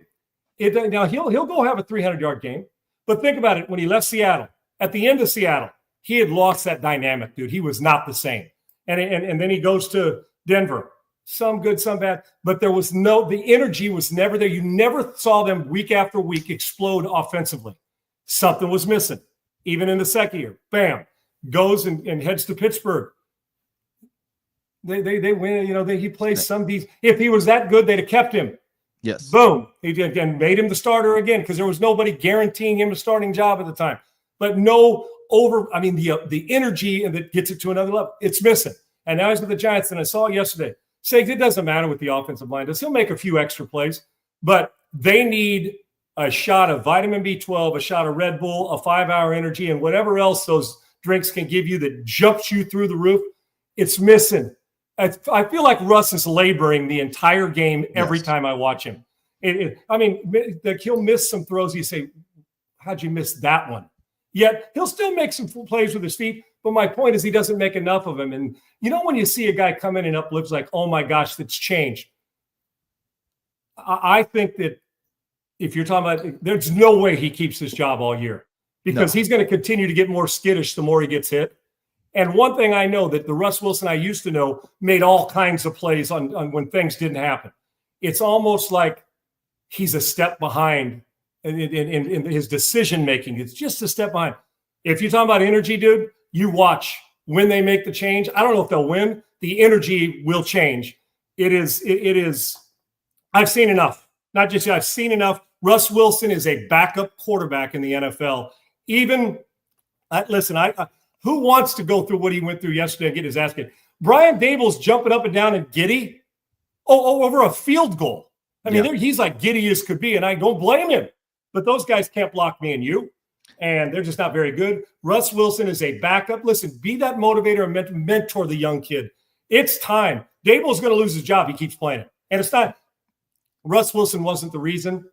Now he'll go have a 300-yard game. But think about it. When he left Seattle, at the end of Seattle, he had lost that dynamic, dude. He was not the same. And then he goes to Denver. Some good, some bad. But the energy was never there. You never saw them week after week explode offensively. Something was missing. Even in the second year, bam, goes and heads to Pittsburgh. They win. He plays some beats. If he was that good, they'd have kept him. Yes. Boom. He again made him the starter again because there was nobody guaranteeing him a starting job at the time. But the energy and that gets it to another level. It's missing. And now he's with the Giants. And I saw it yesterday. Saying it doesn't matter what the offensive line does. He'll make a few extra plays, but they need a shot of vitamin B12, a shot of Red Bull, a 5-hour energy, and whatever else those drinks can give you that jumps you through the roof. It's missing. I feel like Russ is laboring the entire game every time I watch him. He'll miss some throws. You say, how'd you miss that one? Yet he'll still make some plays with his feet. But my point is he doesn't make enough of them. And when you see a guy come in and uplifts like, oh my gosh, that's changed. I think that if you're talking about, there's no way he keeps this job all year because he's going to continue to get more skittish the more he gets hit. And one thing I know that the Russ Wilson I used to know made all kinds of plays on when things didn't happen. It's almost like he's a step behind in his decision making. It's just a step behind. If you're talking about energy, dude, you watch when they make the change. I don't know if they'll win. The energy will change. It is. I've seen enough. Not just I've seen enough. Russ Wilson is a backup quarterback in the NFL. Even listen, who wants to go through what he went through yesterday and get his ass kicked? Brian Dable's jumping up and down and giddy over a field goal. I mean, he's like giddy as could be, and I don't blame him. But those guys can't block me and you, and they're just not very good. Russ Wilson is a backup. Listen, be that motivator and mentor the young kid. It's time. Dable's going to lose his job. He keeps playing it. And it's not – Russ Wilson wasn't the reason.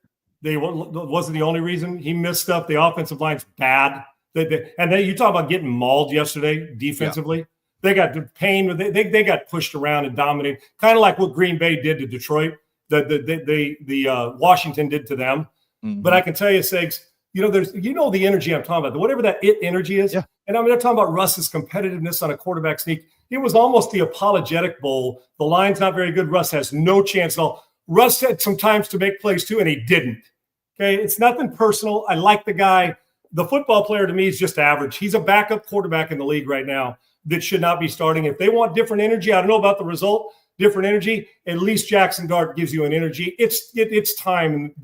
Wasn't the only reason. He missed stuff. The offensive line's bad. And then you talk about getting mauled yesterday defensively. Yeah. They got pain. They got pushed around and dominated, kind of like what Green Bay did to Detroit. The Washington did to them. Mm-hmm. But I can tell you, Segs, there's the energy I'm talking about, whatever that energy is. Yeah. And I'm not talking about Russ's competitiveness on a quarterback sneak. It was almost the apologetic bowl. The line's not very good. Russ has no chance at all. Russ had some times to make plays too, and he didn't. Okay, it's nothing personal. I like the guy. The football player to me is just average. He's a backup quarterback in the league right now that should not be starting. If they want different energy, I don't know about the result, different energy, at least Jackson Dart gives you an energy. It's time.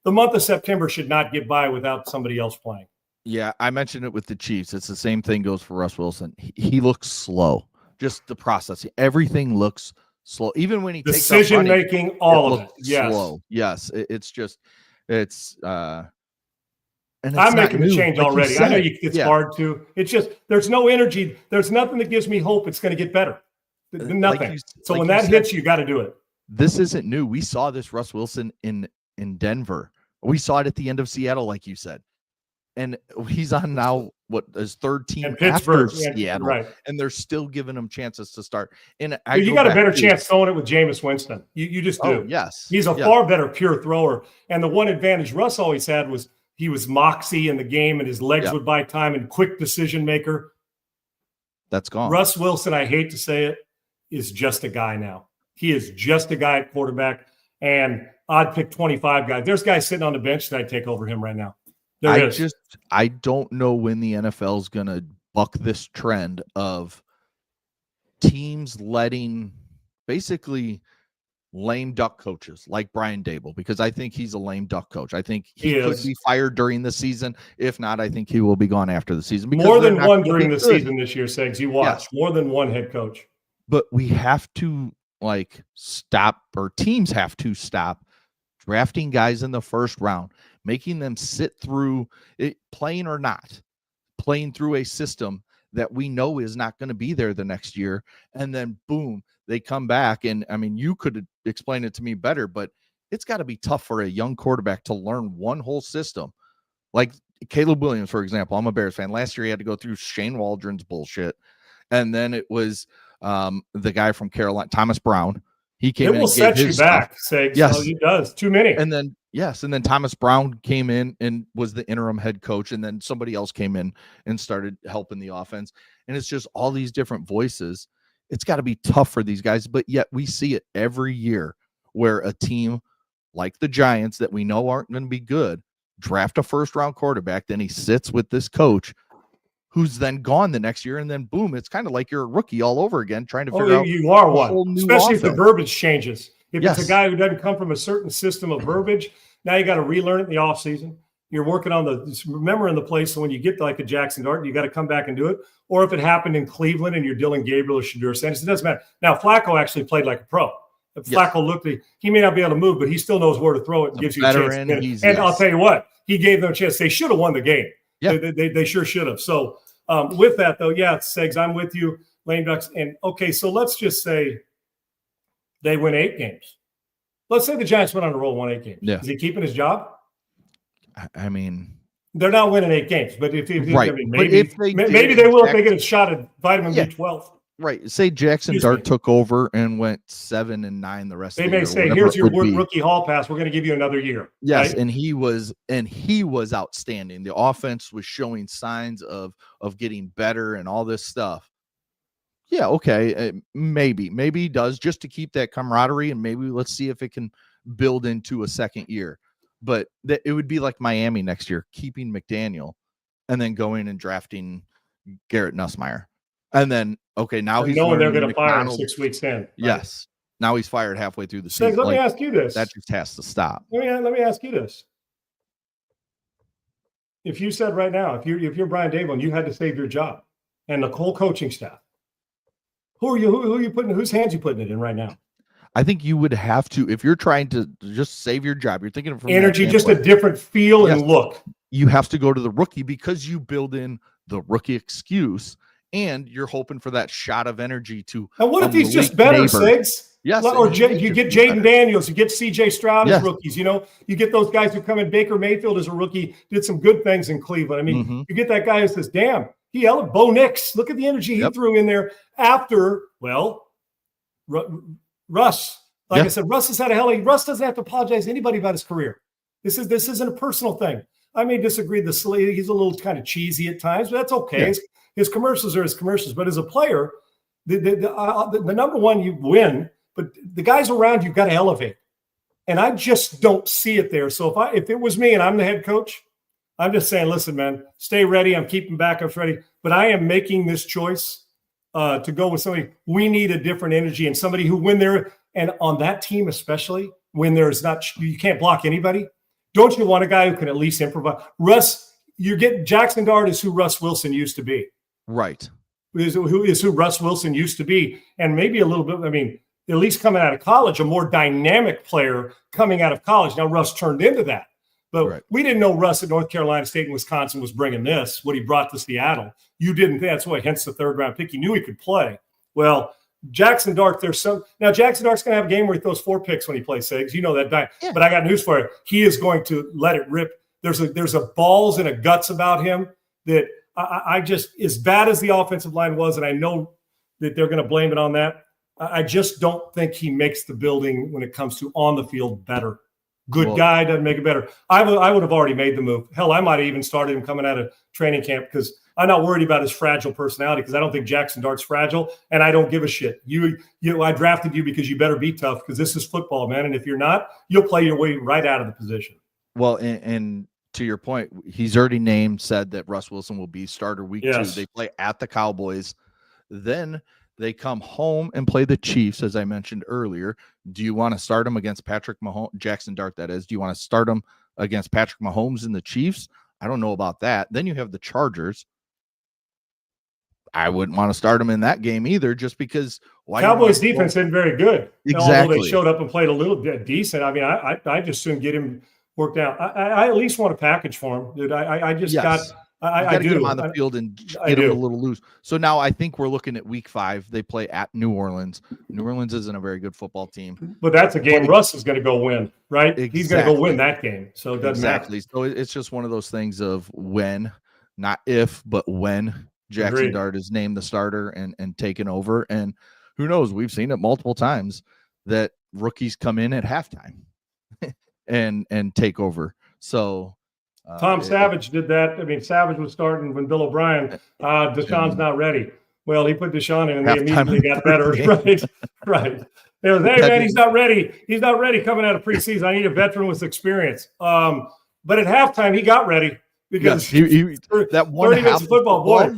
The month of September should not get by without somebody else playing. Yeah, I mentioned it with the Chiefs. It's the same thing goes for Russ Wilson. He looks slow. Just the processing. Everything looks slow. Even when he takes decision making, all of it. Yes. Slow. Yes. It's and I'm making the change like already. I know it's hard to. It's just there's no energy. There's nothing that gives me hope it's going to get better. Nothing. So when that hits, you got to do it. This isn't new. We saw this Russ Wilson in Denver. We saw it at the end of Seattle, like you said. And he's on now his third team after Seattle, right? And they're still giving him chances to start. And you got a better chance throwing it with Jameis Winston. You just do. Oh, yes, he's a far better pure thrower. And the one advantage Russ always had was he was moxie in the game, and his legs would buy time and quick decision maker. That's gone. Russ Wilson, I hate to say it, is just a guy now. He is just a guy at quarterback, and I'd pick 25 guys. There's guys sitting on the bench that I'd take over him right now. I don't know when the NFL is going to buck this trend of teams letting basically lame duck coaches like Brian Dable, because I think he's a lame duck coach. I think he could be fired during the season. If not, I think he will be gone after the season. More than one during the season this year, Segs. You watch. Yes. More than one head coach. But we have to stop, or teams have to stop drafting guys in the first round, making them sit through it, playing or not, playing through a system that we know is not going to be there the next year. And then boom, they come back. And I mean, you could explain it to me better, but it's got to be tough for a young quarterback to learn one whole system. Like Caleb Williams, for example, I'm a Bears fan. Last year he had to go through Shane Waldron's bullshit. And then it was the guy from Carolina, Thomas Brown. He came in. It will set you back, Segs. Yes, it does. Too many. And then Thomas Brown came in and was the interim head coach, and then somebody else came in and started helping the offense. And it's just all these different voices. It's got to be tough for these guys, but yet we see it every year where a team like the Giants that we know aren't going to be good draft a first-round quarterback, then he sits with this coach who's then gone the next year, and then boom, it's kind of like you're a rookie all over again, trying to figure out you are one, especially if the verbiage changes. If it's a guy who doesn't come from a certain system of verbiage, now you got to relearn it in the offseason. You're working on remembering the play, so when you get to like a Jackson Dart, you got to come back and do it. Or if it happened in Cleveland and you're Dylan Gabriel or Shadur Sanders, it doesn't matter. Now, Flacco actually played like a pro. Flacco looked, he may not be able to move, but he still knows where to throw it and gives you a chance. And I'll tell you what, he gave them a chance. They should have won the game. Yeah. They sure should have. So with that, though, Segs, I'm with you, lame ducks. And, okay, so let's just say they win 8 games. Let's say the Giants went on a roll, won 8 games. Yeah. Is he keeping his job? I mean, they're not winning 8 games, but maybe they will if they get a shot at vitamin B12. Right. Say Jackson Dart took over and went 7-9 the rest of the year. They may say, here's your rookie hall pass. We're going to give you another year. Yes. Right? And he was outstanding. The offense was showing signs of getting better and all this stuff. Yeah, okay, maybe he does, just to keep that camaraderie, and maybe let's see if it can build into a second year. But it would be like Miami next year, keeping McDaniel and then going and drafting Garrett Nussmeier. And then, okay, now And he's knowing they're learning going to fire him McDonald. 6 weeks in. Right? Yes. Now he's fired halfway through the Sig, season. let me Like, ask you this. that just has to stop. Let me ask you this. If you said right now, if you're Brian Dable and you had to save your job and the whole coaching staff, who are you putting, whose hands you putting it in right now? I think you would have to, if you're trying to just save your job, you're thinking of from energy, just a different feel and look. You have to go to the rookie because you build in the rookie excuse, and you're hoping for that shot of energy to. And what if he's just better, Sigs? Yes, or you get Jaden Daniels, you get C.J. Stroud as rookies. You know, you get those guys who come in. Baker Mayfield as a rookie did some good things in Cleveland. I mean, you get that guy who says, "Damn, he yelled Bo Nix. Look at the energy he threw in there." After, well, Russ. Like I said, Russ has had a hell of. Russ doesn't have to apologize to anybody about his career. This isn't a personal thing. I may disagree. He's a little kind of cheesy at times, but that's okay. Yeah. His commercials are his commercials. But as a player, the number one, you win. But the guys around you got to elevate, and I just don't see it there. So if it was me and I'm the head coach, I'm just saying, listen, man, stay ready. I'm keeping backups ready, but I am making this choice to go with somebody. We need a different energy and somebody who, when they're and on that team, especially when there's not, you can't block anybody. Don't you want a guy who can at least improvise? Russ, you get Jackson Dart is who Russ Wilson used to be, right? Who Russ Wilson used to be, and maybe a little bit. I mean, at least coming out of college, a more dynamic player coming out of college. Now, Russ turned into that. But we didn't know Russ at North Carolina State and Wisconsin was bringing this, what he brought to Seattle. You didn't. That's why, hence the third-round pick. You knew he could play. Well, Jackson Dart, now Jackson Dart's going to have a game where he throws 4 picks when he plays Sigs. You know that. Yeah. But I got news for you. He is going to let it rip. There's a balls and a guts about him that I just, as bad as the offensive line was, and I know that they're going to blame it on that, I just don't think he makes the building when it comes to on the field better. Good guy doesn't make it better. I would have already made the move. Hell, I might have even started him coming out of training camp because I'm not worried about his fragile personality because I don't think Jackson Dart's fragile, and I don't give a shit. I drafted you because you better be tough because this is football, man. And if you're not, you'll play your way right out of the position. Well, and to your point, he's already said that Russ Wilson will be starter week 2. They play at the Cowboys. Then they come home and play the Chiefs, as I mentioned earlier. Do you want to start him against Patrick Mahomes, Jackson Dart, that is? Do you want to start him against Patrick Mahomes and the Chiefs? I don't know about that. Then you have the Chargers. I wouldn't want to start him in that game either, just because Cowboys defense isn't very good. Exactly. Although they showed up and played a little bit decent. I mean, I just soon get him worked out. I at least want a package for him, dude. I just got – I do. Get him on the field and get him a little loose. So now I think we're looking at week 5. They play at New Orleans. New Orleans isn't a very good football team. But that's a game Russ is going to go win, right? Exactly. He's going to go win that game. So it doesn't matter. So it's just one of those things of when, not if, but when Jackson Dart is named the starter and taken over. And who knows? We've seen it multiple times that rookies come in at halftime and take over. So Tom Savage did that. I mean, Savage was starting when Bill O'Brien, Deshaun's not ready. Well, he put Deshaun in and they immediately got better. Right. They was, hey, man, he's not ready. He's not ready coming out of preseason. I need a veteran with experience. But at halftime, he got ready because that 30 minutes of football, boy,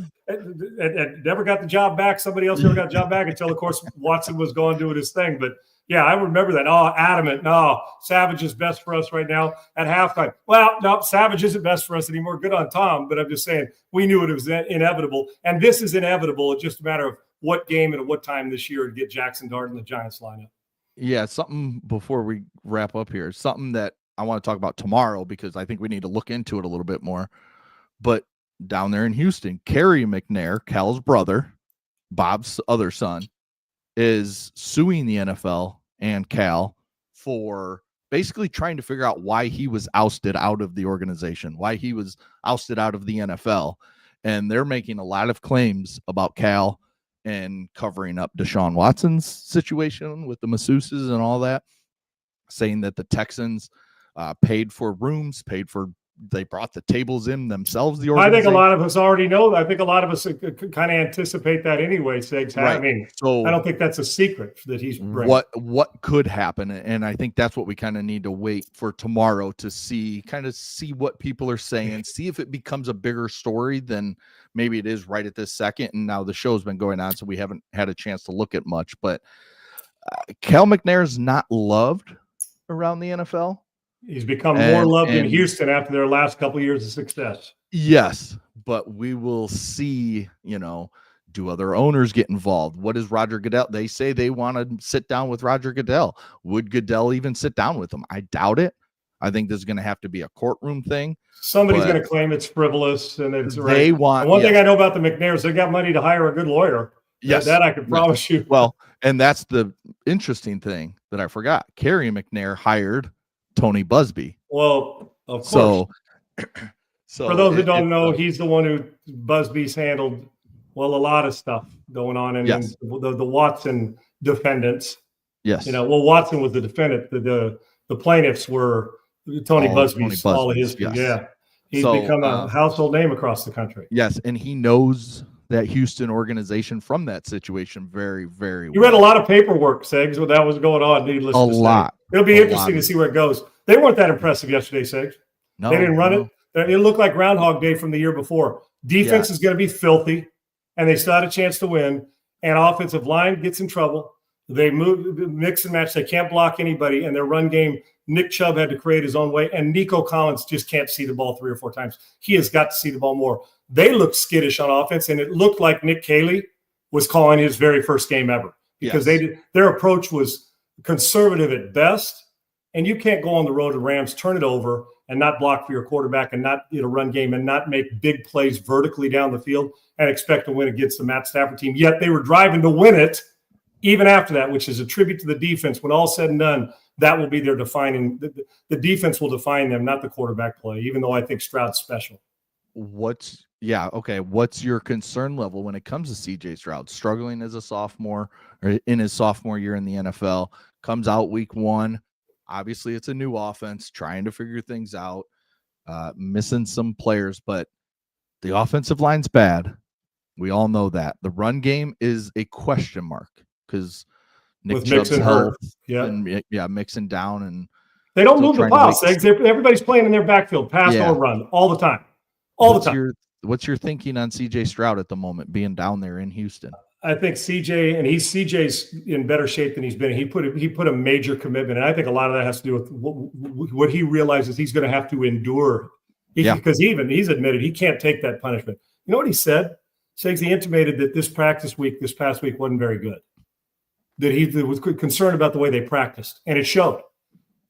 never got the job back. Somebody else never got the job back until, of course, Watson was going doing his thing. But yeah, I remember that. Oh, adamant. No, Savage is best for us right now at halftime. Well, no, Savage isn't best for us anymore. Good on Tom, but I'm just saying we knew it was inevitable. And this is inevitable. It's just a matter of what game and at what time this year to get Jackson Dart in the Giants lineup. Yeah, something before we wrap up here, something that I want to talk about tomorrow because I think we need to look into it a little bit more. But down there in Houston, Kerry McNair, Cal's brother, Bob's other son, is suing the NFL and Cal for basically trying to figure out why he was ousted out of the organization, why he was ousted out of the NFL. And they're making a lot of claims about Cal and covering up Deshaun Watson's situation with the masseuses and all that, saying that the Texans paid for rooms, paid for they brought the tables in themselves. The I organization. think a lot of us already know that. I think a lot of us kind of anticipate that anyway, Segs. Right. I mean, So I don't think that's a secret that he's bringing. What could happen, and I think that's what we kind of need to wait for tomorrow to see what people are saying, see if it becomes a bigger story than maybe it is right at this second. And now the show's been going on, so we haven't had a chance to look at much. But Cal McNair's not loved around the NFL. He's become more loved in Houston after their last couple of years of success. Yes, but we will see, do other owners get involved? What is Roger Goodell? They say they want to sit down with Roger Goodell. Would Goodell even sit down with him? I doubt it. I think this is going to have to be a courtroom thing. Somebody's going to claim it's frivolous and it's right. They want one thing I know about the McNairs, they got money to hire a good lawyer. Yes, that I can promise you. Well, and that's the interesting thing that I forgot. Kerry McNair hired Tony Busby. Well, of course. So for those that don't know, he's the one who Busby's handled a lot of stuff going on in the Watson defendants. Yes. Watson was the defendant. The plaintiffs were Tony Busby's, all of his. Yes. Yeah. He's become a household name across the country. Yes, and he knows that Houston organization from that situation very, very well. You read a lot of paperwork, Segs, when that was going on, needless to say. A lot. It'll be interesting to see where it goes. They weren't that impressive yesterday, Segs. No. They didn't run it. It looked like Groundhog Day from the year before. Defense is going to be filthy, and they still had a chance to win. And offensive line gets in trouble. They mix and match. They can't block anybody. And their run game, Nick Chubb had to create his own way. And Nico Collins just can't see the ball 3 or 4 times. He has got to see the ball more. They looked skittish on offense, and it looked like Nick Caley was calling his very first game ever because their approach was conservative at best. And you can't go on the road to Rams, turn it over, and not block for your quarterback and not run game and not make big plays vertically down the field and expect to win against the Matt Stafford team. Yet they were driving to win it even after that, which is a tribute to the defense. When all said and done, that will be their defining – the defense will define them, not the quarterback play, even though I think Stroud's special. What's your concern level when it comes to C.J. Stroud? Struggling as a sophomore or in his sophomore year in the NFL, comes out week 1. Obviously, it's a new offense, trying to figure things out, missing some players, but the offensive line's bad. We all know that. The run game is a question mark because Nick Chubb's health, mixing down, and they don't move the ball. Everybody's playing in their backfield, pass or run, all the time, What's your thinking on C.J. Stroud at the moment, being down there in Houston? I think CJ's in better shape than he's been. He put a major commitment, and I think a lot of that has to do with what he realizes he's going to have to endure. Because he's admitted he can't take that punishment. You know what he said? He intimated that this past week wasn't very good. That he was concerned about the way they practiced, and it showed.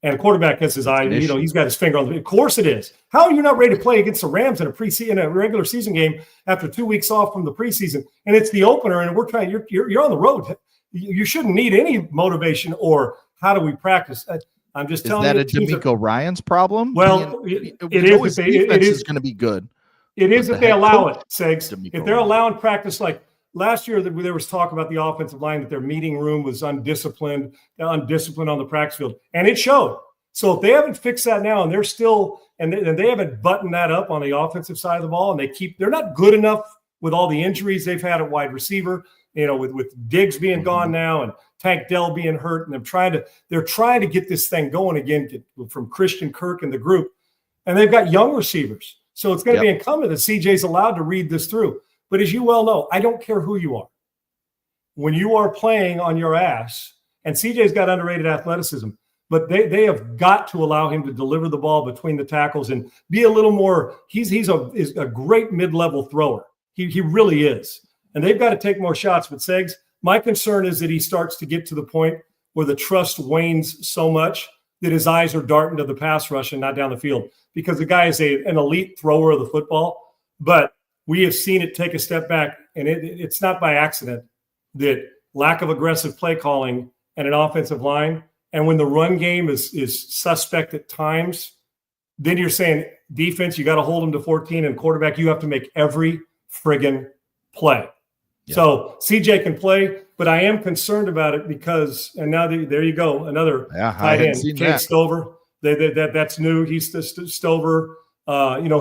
And the quarterback has his eye, he's got his finger on the. Of course it is. How are you not ready to play against the Rams in a regular season game after 2 weeks off from the preseason? And it's the opener, and we're trying. You're on the road. You shouldn't need any motivation or how do we practice. I'm just telling you. Is that a D'Amico Ryans problem? Well, it is going to be good. It is if they allow it, Segs. If they're allowing practice like. Last year, there was talk about the offensive line that their meeting room was undisciplined on the practice field, and it showed. So if they haven't fixed that now, and they're still and they haven't buttoned that up on the offensive side of the ball, and they're not good enough with all the injuries they've had at wide receiver. With Diggs being gone now and Tank Dell being hurt, and they're trying to get this thing going again from Christian Kirk and the group, and they've got young receivers, so it's going to be incumbent that CJ's allowed to read this through. But as you well know, I don't care who you are. When you are playing on your ass, and CJ's got underrated athleticism, but they have got to allow him to deliver the ball between the tackles and be a little more. He's a great mid-level thrower. He really is. And they've got to take more shots. But Segs, my concern is that he starts to get to the point where the trust wanes so much that his eyes are darting to the pass rush and not down the field, because the guy is an elite thrower of the football, but we have seen it take a step back, and it's not by accident that lack of aggressive play calling and an offensive line, and when the run game is suspect at times, then you're saying defense, you got to hold them to 14, and quarterback, you have to make every friggin' play. Yeah. So CJ can play, but I am concerned about it because, and now there you go, another tight end, Cade Stover. That's new. He's Stover.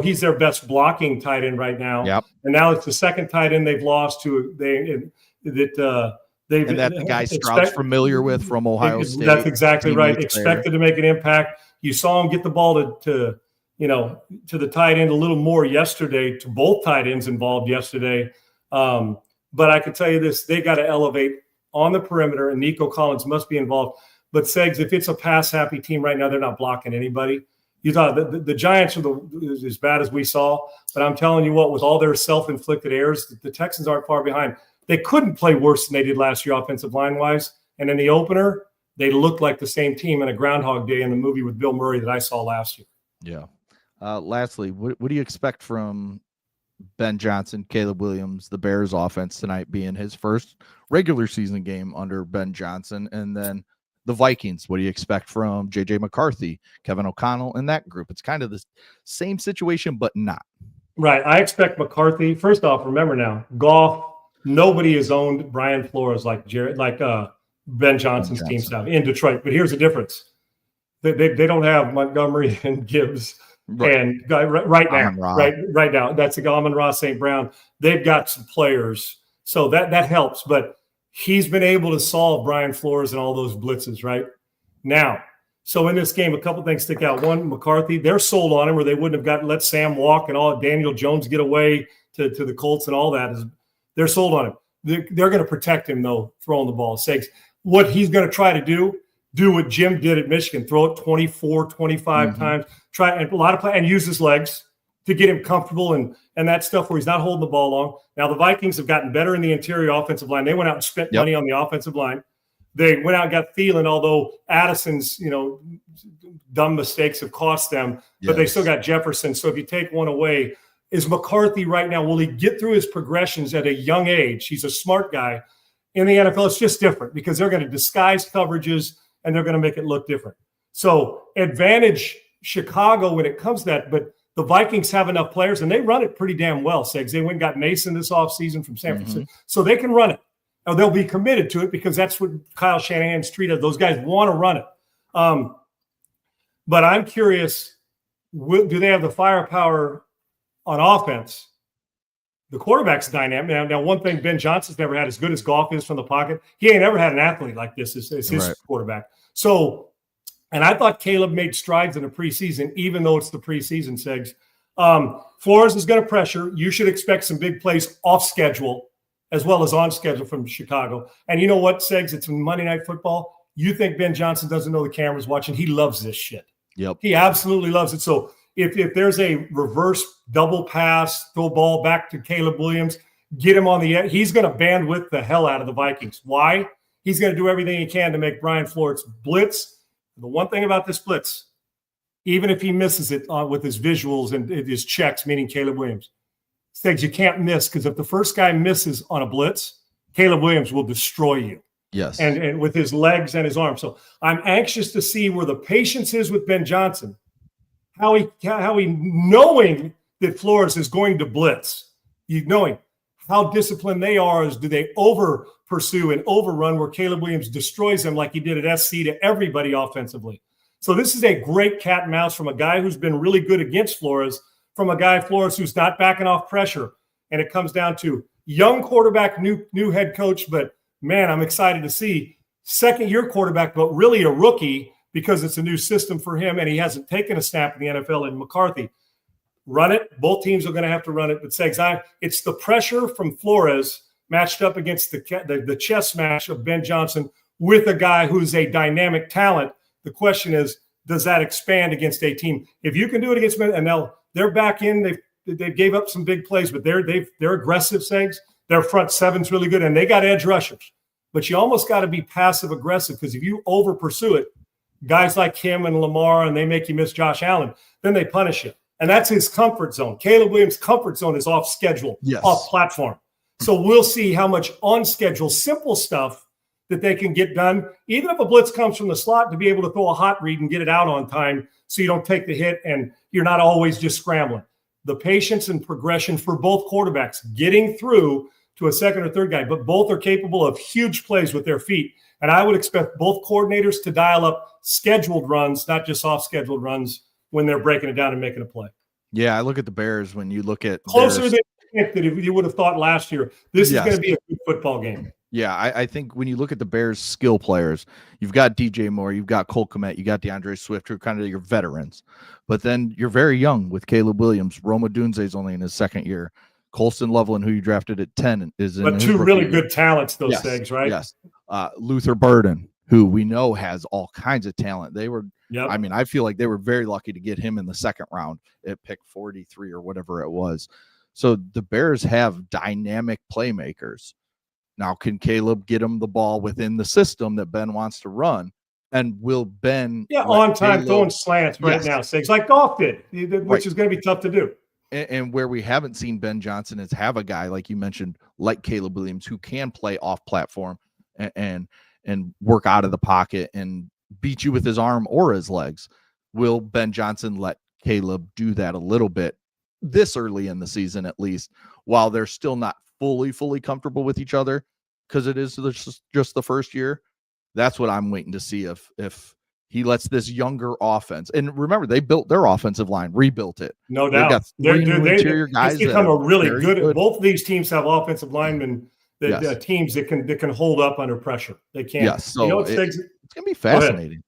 He's their best blocking tight end right now. Yep. And now it's the second tight end they've lost to. They've And that's the guy Stroud's familiar with from Ohio State. That's exactly right. Expected to make an impact. You saw him get the ball to the tight end a little more yesterday, to both tight ends involved yesterday. But I can tell you this, they got to elevate on the perimeter, and Nico Collins must be involved. But Segs, if it's a pass-happy team right now, they're not blocking anybody. You thought the Giants are as bad as we saw, but I'm telling you what, with all their self-inflicted errors, the Texans aren't far behind. They couldn't play worse than they did last year offensive line-wise. And in the opener, they looked like the same team in a Groundhog Day in the movie with Bill Murray that I saw last year. Yeah. Lastly, what do you expect from Ben Johnson, Caleb Williams, the Bears offense tonight being his first regular season game under Ben Johnson? And then the Vikings, what do you expect from J.J. McCarthy, Kevin O'Connell, and that group? It's kind of the same situation, but not. Right. I expect McCarthy. First off, remember now, Goff, nobody has owned Brian Flores like Ben Johnson's team staff in Detroit. But here's the difference. They don't have Montgomery and Gibbs. Right. And right now, that's Amon-Ra St. Brown. They've got some players, so that helps. But he's been able to solve Brian Flores and all those blitzes right now. So in this game, a couple things stick out. One, McCarthy, they're sold on him, or they wouldn't have let Sam walk and all Daniel Jones get away to the Colts and all that. They're sold on him. They're going to protect him though, throwing the ball. Sakes, what he's going to try to do what Jim did at Michigan, throw it 24, 25 times, try and a lot of play and use his legs to get him comfortable and that stuff where he's not holding the ball long. Now the Vikings have gotten better in the interior offensive line. They went out and spent money on the offensive line. They went out and got Thielen, although Addison's, dumb mistakes have cost them, but they still got Jefferson. So if you take one away, is McCarthy right now, will he get through his progressions at a young age? He's a smart guy. In the NFL, it's just different because they're going to disguise coverages and they're going to make it look different. So advantage Chicago when it comes to that, but the Vikings have enough players and they run it pretty damn well, Segs. They went and got Mason this offseason from San Francisco. So they can run it. Now, they'll be committed to it because that's what Kyle Shanahan's treated. Those guys want to run it. But I'm curious, do they have the firepower on offense? The quarterback's dynamic. Now, one thing Ben Johnson's never had, as good as Goff is from the pocket, he ain't ever had an athlete like this as his quarterback. So, and I thought Caleb made strides in the preseason, even though it's the preseason, Segs. Flores is going to pressure. You should expect some big plays off schedule as well as on schedule from Chicago. And you know what, Segs? It's Monday Night Football. You think Ben Johnson doesn't know the camera's watching? He loves this shit. Yep. He absolutely loves it. So if there's a reverse double pass, throw ball back to Caleb Williams, get him on the edge, he's going to bandwidth the hell out of the Vikings. Why? He's going to do everything he can to make Brian Flores blitz. The one thing about this blitz, even if he misses it with his visuals and his checks, meaning Caleb Williams, things you can't miss, because if the first guy misses on a blitz, Caleb Williams will destroy you. Yes. And with his legs and his arms. So I'm anxious to see where the patience is with Ben Johnson, how he knowing that Flores is going to blitz, knowing how disciplined they are, is do they over pursue and overrun where Caleb Williams destroys them like he did at SC to everybody offensively. So this is a great cat and mouse from a guy who's been really good against Flores, from a guy, Flores, who's not backing off pressure. And it comes down to young quarterback, new head coach, but man, I'm excited to see second-year quarterback, but really a rookie because it's a new system for him and he hasn't taken a snap in the NFL. And McCarthy, run it. Both teams are going to have to run it. But Segs, it's the pressure from Flores matched up against the chess match of Ben Johnson with a guy who's a dynamic talent. The question is, does that expand against a team? If you can do it against men, and now they're back in, they gave up some big plays, but they're aggressive, Segs. Their front seven's really good, and they got edge rushers. But you almost got to be passive-aggressive, because if you over-pursue it, guys like him and Lamar, and they make you miss Josh Allen, then they punish you. And that's his comfort zone. Caleb Williams' comfort zone is off schedule, off platform. So we'll see how much on schedule, simple stuff that they can get done, even if a blitz comes from the slot, to be able to throw a hot read and get it out on time so you don't take the hit and you're not always just scrambling. The patience and progression for both quarterbacks, getting through to a second or third guy, but both are capable of huge plays with their feet. And I would expect both coordinators to dial up scheduled runs, not just off-scheduled runs, when they're breaking it down and making a play. Yeah, I look at the Bears when you look at Closer than you would have thought last year. This is Yes. going to be a good football game. Yeah, I think when you look at the Bears' skill players, you've got DJ Moore, you've got Cole Kmet, you got DeAndre Swift, who are kind of your veterans. But then you're very young with Caleb Williams. Roma Dunze's only in his second year. Colston Loveland, who you drafted at 10, is in But his two rookie really year. good talents, those Yes, things, right? Yes. Luther Burden, who we know has all kinds of talent. They were, Yep. I mean, I feel like they were very lucky to get him in the second round at pick 43 or whatever it was. So the Bears have dynamic playmakers. Now, can Caleb get him the ball within the system that Ben wants to run? And will Ben on time throwing slants right now, Sigs, like golf did, which is going to be tough to do. And where we haven't seen Ben Johnson is have a guy, like you mentioned, like Caleb Williams, who can play off platform and work out of the pocket and beat you with his arm or his legs. Will Ben Johnson let Caleb do that a little bit this early in the season, at least, while they're still not fully comfortable with each other, because it is just the first year? That's what I'm waiting to see if he lets this younger offense. And remember, they built their offensive line, rebuilt it. No doubt. Got three new interior guys. It's become a really good. Both of these teams have offensive linemen that teams that can hold up under pressure. They can. Yes. So it's going to be fascinating.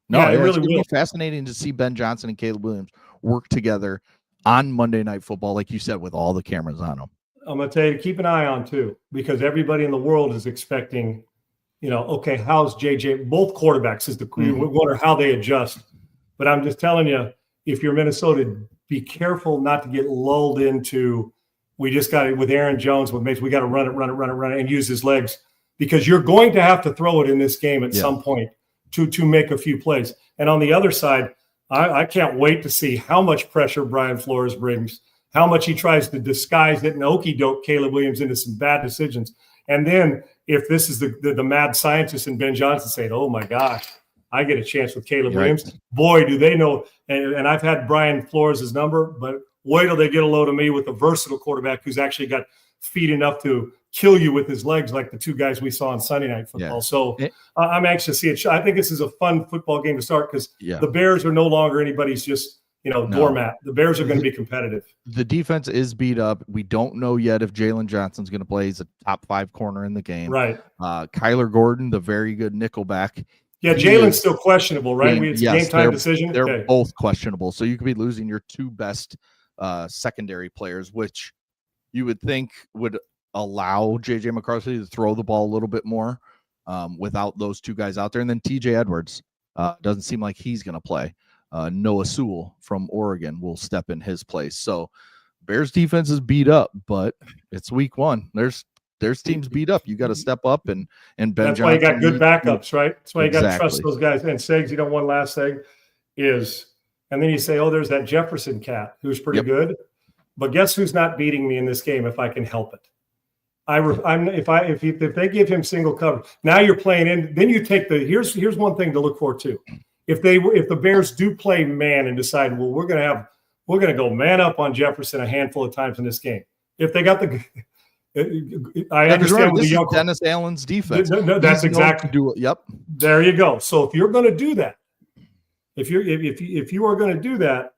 No, it really it's going will. to be fascinating to see Ben Johnson and Caleb Williams work together on Monday Night Football, like you said, with all the cameras on them. I'm going to tell you to keep an eye on too, because everybody in the world is expecting, okay, how's JJ? Both quarterbacks is we wonder how they adjust. But I'm just telling you, if you're Minnesota, be careful not to get lulled into, we just got it with Aaron Jones, with Mace, we got to run it, and use his legs, because you're going to have to throw it in this game at some point to make a few plays. And on the other side, I can't wait to see how much pressure Brian Flores brings, how much he tries to disguise it and okey doke Caleb Williams into some bad decisions. And then if this is the mad scientist and Ben Johnson saying, oh my gosh, I get a chance with Caleb Williams. Boy, do they know. And I've had Brian Flores' number, but wait till they get a load of me with a versatile quarterback who's actually got feet enough to kill you with his legs, like the two guys we saw on Sunday Night Football. So I'm anxious to see it. I think this is a fun football game to start, because the Bears are no longer anybody's just doormat. The Bears are going to be competitive. The defense is beat up. We don't know yet if Jalen Johnson's going to play. He's a top 5 corner in the game. Right. Kyler Gordon, the very good nickelback. Yeah, Jalen's still questionable, right? It's a game-time decision. They're both questionable. So you could be losing your two best secondary players, which you would think would allow J.J. McCarthy to throw the ball a little bit more without those two guys out there. And then T.J. Edwards doesn't seem like he's going to play. Noah Sewell from Oregon will step in his place. So Bears defense is beat up, but it's week 1. There's teams beat up. You got to step up and Ben That's Johnson. Why you got good backups, right? That's why you got to trust those guys. And Segs, one last thing is, and then you say, oh, there's that Jefferson cat who's pretty good. But guess who's not beating me in this game if I can help it? If they give him single cover, now you're playing in. Then you take here's one thing to look for too. If the Bears do play man and decide, well, we're going to go man up on Jefferson a handful of times in this game. If they got I understand this is Dennis Allen's defense. No, that's exactly do it. Yep. There you go. So if you're going to do that, if you are going to do that,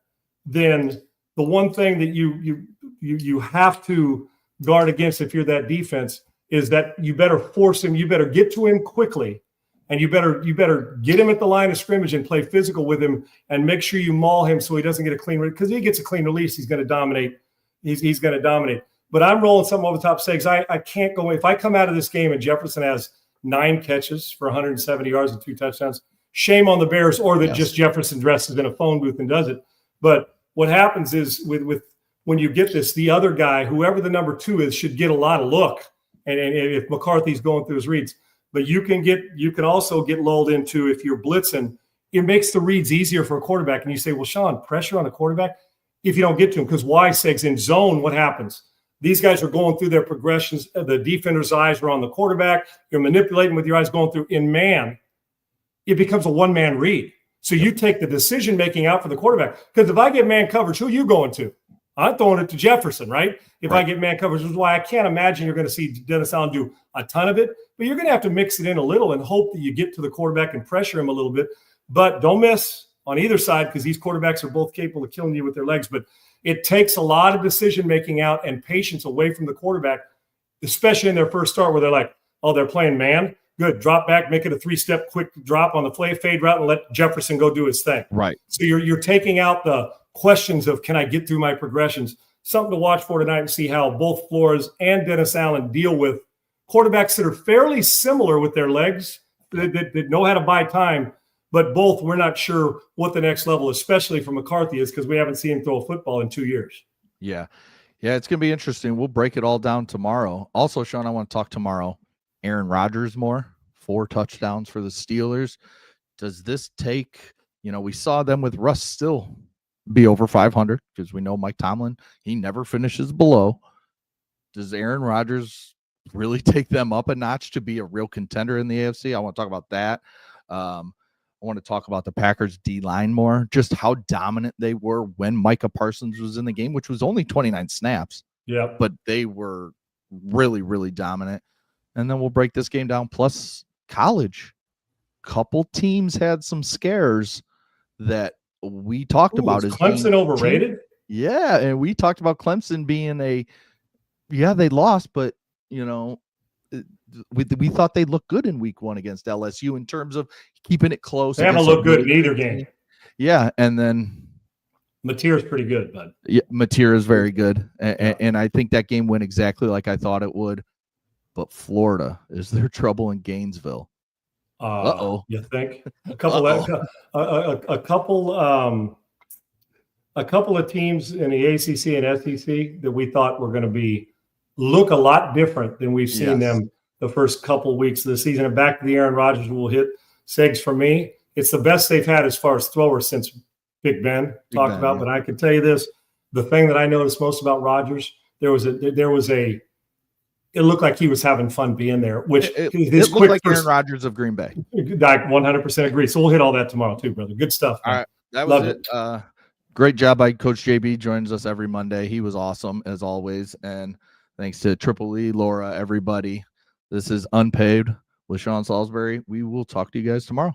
then the one thing that you have to guard against if you're that defense is that you better force him. You better get to him quickly, and you better get him at the line of scrimmage and play physical with him, and make sure you maul him so he doesn't get a clean release. Because he gets a clean release, he's going to dominate. He's going to dominate. But I'm rolling something over the top. Segs, I can't go. If I come out of this game and Jefferson has 9 catches for 170 yards and 2 touchdowns, shame on the Bears, or that just Jefferson dresses in a phone booth and does it. But what happens is with when you get this, the other guy, whoever the number 2 is, should get a lot of look. And if McCarthy's going through his reads, but you can also get lulled into, if you're blitzing, it makes the reads easier for a quarterback. And you say, well, Sean, pressure on a quarterback if you don't get to him, because why? Segs, in zone, what happens? These guys are going through their progressions. The defender's eyes are on the quarterback. You're manipulating with your eyes going through. In man, it becomes a one-man read. So you take the decision-making out for the quarterback. Because if I get man coverage, who are you going to? I'm throwing it to Jefferson, right? If I get man coverage, which is why I can't imagine you're going to see Dennis Allen do a ton of it. But you're going to have to mix it in a little and hope that you get to the quarterback and pressure him a little bit. But don't miss on either side, because these quarterbacks are both capable of killing you with their legs. But it takes a lot of decision making out and patience away from the quarterback, especially in their first start where they're like, oh, they're playing man. Good. Drop back, make it a 3-step quick drop on the fade route and let Jefferson go do his thing. Right. So you're taking out the questions of, can I get through my progressions? Something to watch for tonight and see how both Flores and Dennis Allen deal with quarterbacks that are fairly similar with their legs, that know how to buy time, but both we're not sure what the next level, especially for McCarthy, is because we haven't seen him throw a football in 2 years. Yeah. Yeah, it's going to be interesting. We'll break it all down tomorrow. Also, Sean, I want to talk tomorrow. Aaron Rodgers more, 4 touchdowns for the Steelers. Does this take, we saw them with Russ still be over 500 because we know Mike Tomlin, he never finishes below. Does Aaron Rodgers really take them up a notch to be a real contender in the AFC? I want to talk about that. I want to talk about the Packers D-line more, just how dominant they were when Micah Parsons was in the game, which was only 29 snaps. Yeah. But they were really, really dominant. And then we'll break this game down. Plus college. Couple teams had some scares that we talked about. Is Clemson overrated? Yeah. And we talked about Clemson being they lost, but we thought they looked good in week 1 against LSU in terms of keeping it close. They haven't looked good in either game. Yeah. And then Mateer's pretty good, bud. Yeah, Mateer is very good. And I think that game went exactly like I thought it would. But Florida, is there trouble in Gainesville? You think a couple of teams in the ACC and SEC that we thought were going to look a lot different than we've seen them the first couple of weeks of the season. And back to the Aaron Rodgers will hit Segs for me. It's the best they've had as far as throwers since Big Ben talked about. Yeah. But I can tell you this: the thing that I noticed most about Rodgers, it looked like he was having fun being there, which it looked like Aaron Rodgers of Green Bay. I 100% agree. So we'll hit all that tomorrow too, brother. Good stuff. Man. All right. That was it. Great job by Coach JB. Joins us every Monday. He was awesome as always. And thanks to Triple E, Laura, everybody. This is Unpaid with Sean Salisbury. We will talk to you guys tomorrow.